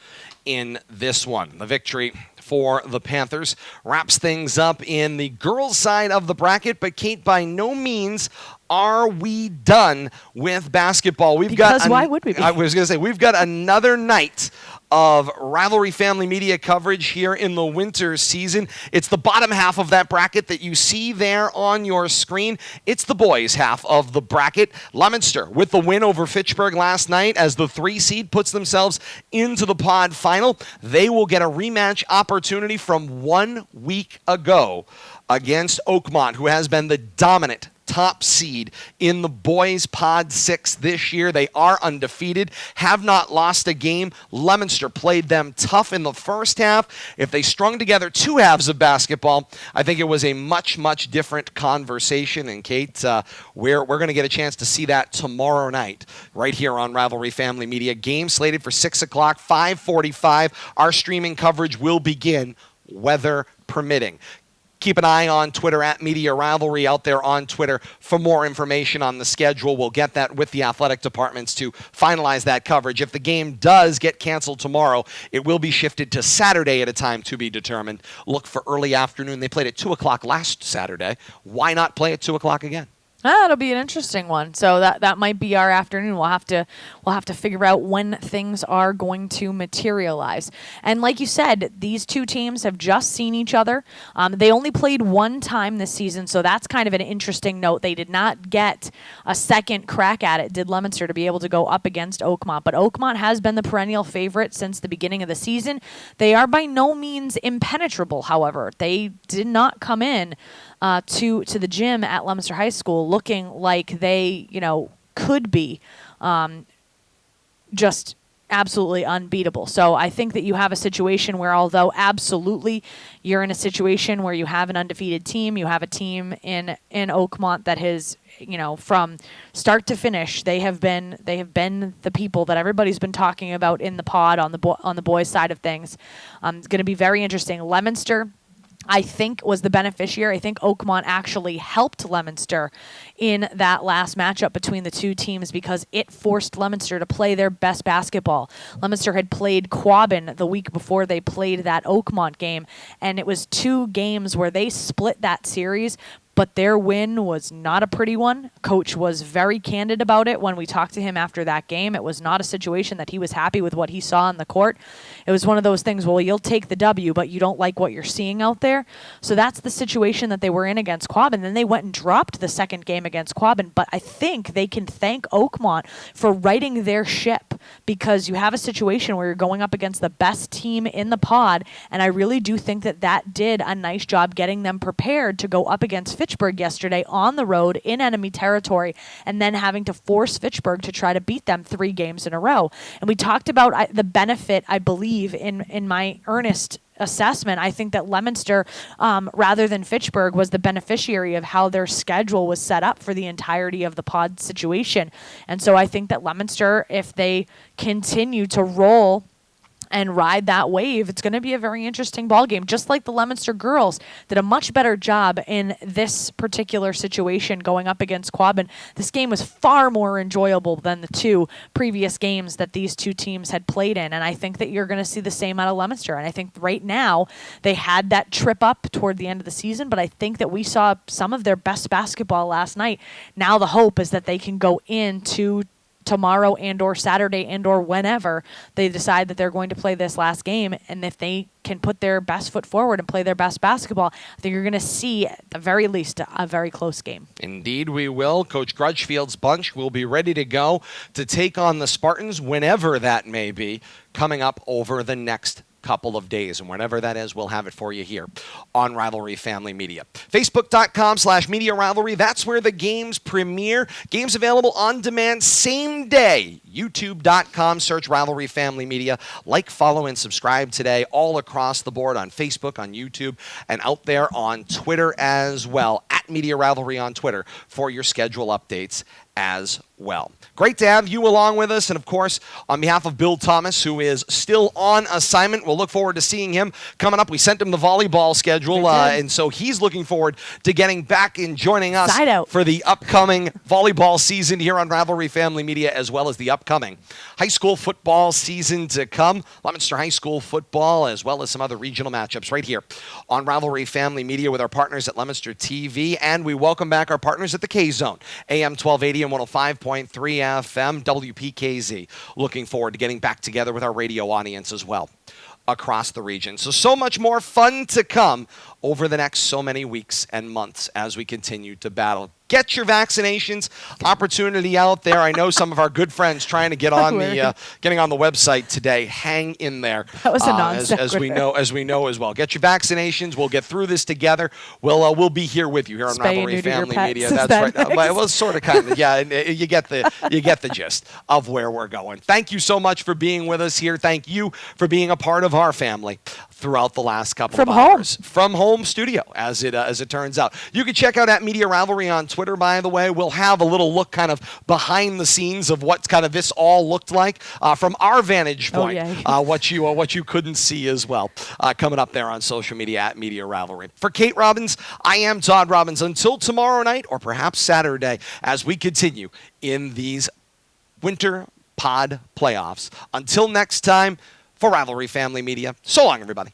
in this one. The victory for the Panthers wraps things up in the girls' side of the bracket, but Kate, by no means are we done with basketball. Why would we be? I was going to say, we've got another night of Rivalry Family Media coverage here in the winter season. It's the bottom half of that bracket that you see there on your screen. It's the boys' half of the bracket. Leominster with the win over Fitchburg last night as the 3 seed puts themselves into the pod final. They will get a rematch opportunity from 1 week ago against Oakmont, who has been the dominant top seed in the boys' Pod 6 this year. They are undefeated, have not lost a game. Leominster played them tough in the first half. If they strung together 2 halves of basketball, I think it was a much, much different conversation. And Kate, we're going to get a chance to see that tomorrow night right here on Rivalry Family Media. Game slated for 6 o'clock, 5:45. Our streaming coverage will begin, weather permitting. Keep an eye on Twitter at Media Rivalry out there on Twitter for more information on the schedule. We'll get that with the athletic departments to finalize that coverage. If the game does get canceled tomorrow, it will be shifted to Saturday at a time to be determined. Look for early afternoon. They played at 2 o'clock last Saturday. Why not play at 2 o'clock again? It'll be an interesting one. So that might be our afternoon. We'll have to figure out when things are going to materialize. And like you said, these 2 teams have just seen each other. They only played 1 time this season, so that's kind of an interesting note. They did not get a second crack at it, did Leominster, to be able to go up against Oakmont. But Oakmont has been the perennial favorite since the beginning of the season. They are by no means impenetrable, however. They did not come in to the gym at Leominster High School looking like they, could be just absolutely unbeatable. So I think that you have a situation where, although absolutely you're in a situation where you have an undefeated team, you have a team in Oakmont that has, from start to finish, they have been the people that everybody's been talking about in the pod on the boys' side of things. It's going to be very interesting. Leominster, I think, was the beneficiary. I think Oakmont actually helped Leominster in that last matchup between the 2 teams because it forced Leominster to play their best basketball. Leominster had played Quabbin the week before they played that Oakmont game, and it was 2 games where they split that series, but their win was not a pretty one. Coach was very candid about it when we talked to him after that game. It was not a situation that he was happy with what he saw on the court. It was one of those things, well, you'll take the W, but you don't like what you're seeing out there. So that's the situation that they were in against Quabbin. Then they went and dropped the second game against Quabbin, but I think they can thank Oakmont for righting their ship because you have a situation where you're going up against the best team in the pod, and I really do think that did a nice job getting them prepared to go up against Fitchburg yesterday on the road in enemy territory, and then having to force Fitchburg to try to beat them 3 games in a row. And we talked about the benefit, I believe, in my earnest assessment. I think that Leominster, rather than Fitchburg, was the beneficiary of how their schedule was set up for the entirety of the pod situation. And so I think that Leominster, if they continue to roll and ride that wave, it's going to be a very interesting ball game. Just like the Leominster girls did a much better job in this particular situation going up against Quabbin. This game was far more enjoyable than the 2 previous games that these 2 teams had played in, and I think that you're going to see the same out of Leominster. And I think right now they had that trip up toward the end of the season, but I think that we saw some of their best basketball last night. Now the hope is that they can go into tomorrow and or Saturday and or whenever they decide that they're going to play this last game, and if they can put their best foot forward and play their best basketball, I think you're going to see at the very least a very close game. Indeed we will. Coach Grudgefield's bunch will be ready to go to take on the Spartans whenever that may be coming up over the next couple of days, and whenever that is, we'll have it for you here on Rivalry Family Media. Facebook.com/Media Rivalry. That's where the games premiere. Games available on demand same day. YouTube.com, search Rivalry Family Media. Like, follow, and subscribe today all across the board on Facebook, on YouTube, and out there on Twitter as well. At Media Rivalry on Twitter for your schedule updates as well. Great to have you along with us. And of course, on behalf of Bill Thomas, who is still on assignment, we'll look forward to seeing him coming up. We sent him the volleyball schedule, and so he's looking forward to getting back and joining us for the upcoming volleyball season here on Rivalry Family Media, as well as the upcoming high school football season to come. Leominster High School football, as well as some other regional matchups right here on Rivalry Family Media with our partners at Leominster TV. And we welcome back our partners at the K-Zone, AM 1280 and 105.3 FM, WPKZ. Looking forward to getting back together with our radio audience as well across the region. So much more fun to come over the next so many weeks and months as we continue to battle. Get your vaccinations. Opportunity out there. I know some of our good friends trying to get on getting on the website today. Hang in there. That was a non-sequitur. as we know as well. Get your vaccinations. We'll get through this together. We'll be here with you here on Rivalry Family Media. That's right. Well, sort of, kind of. Yeah, you get the gist of where we're going. Thank you so much for being with us here. Thank you for being a part of our family throughout the last couple of hours. From home studio, as it turns out. You can check out at Media Rivalry on Twitter, by the way. We'll have a little look kind of behind the scenes of what kind of this all looked like from our vantage point, what you couldn't see as well, coming up there on social media at Media Rivalry. For Kate Robbins, I am Todd Robbins. Until tomorrow night, or perhaps Saturday, as we continue in these winter pod playoffs. Until next time, for Rivalry Family Media, so long, everybody.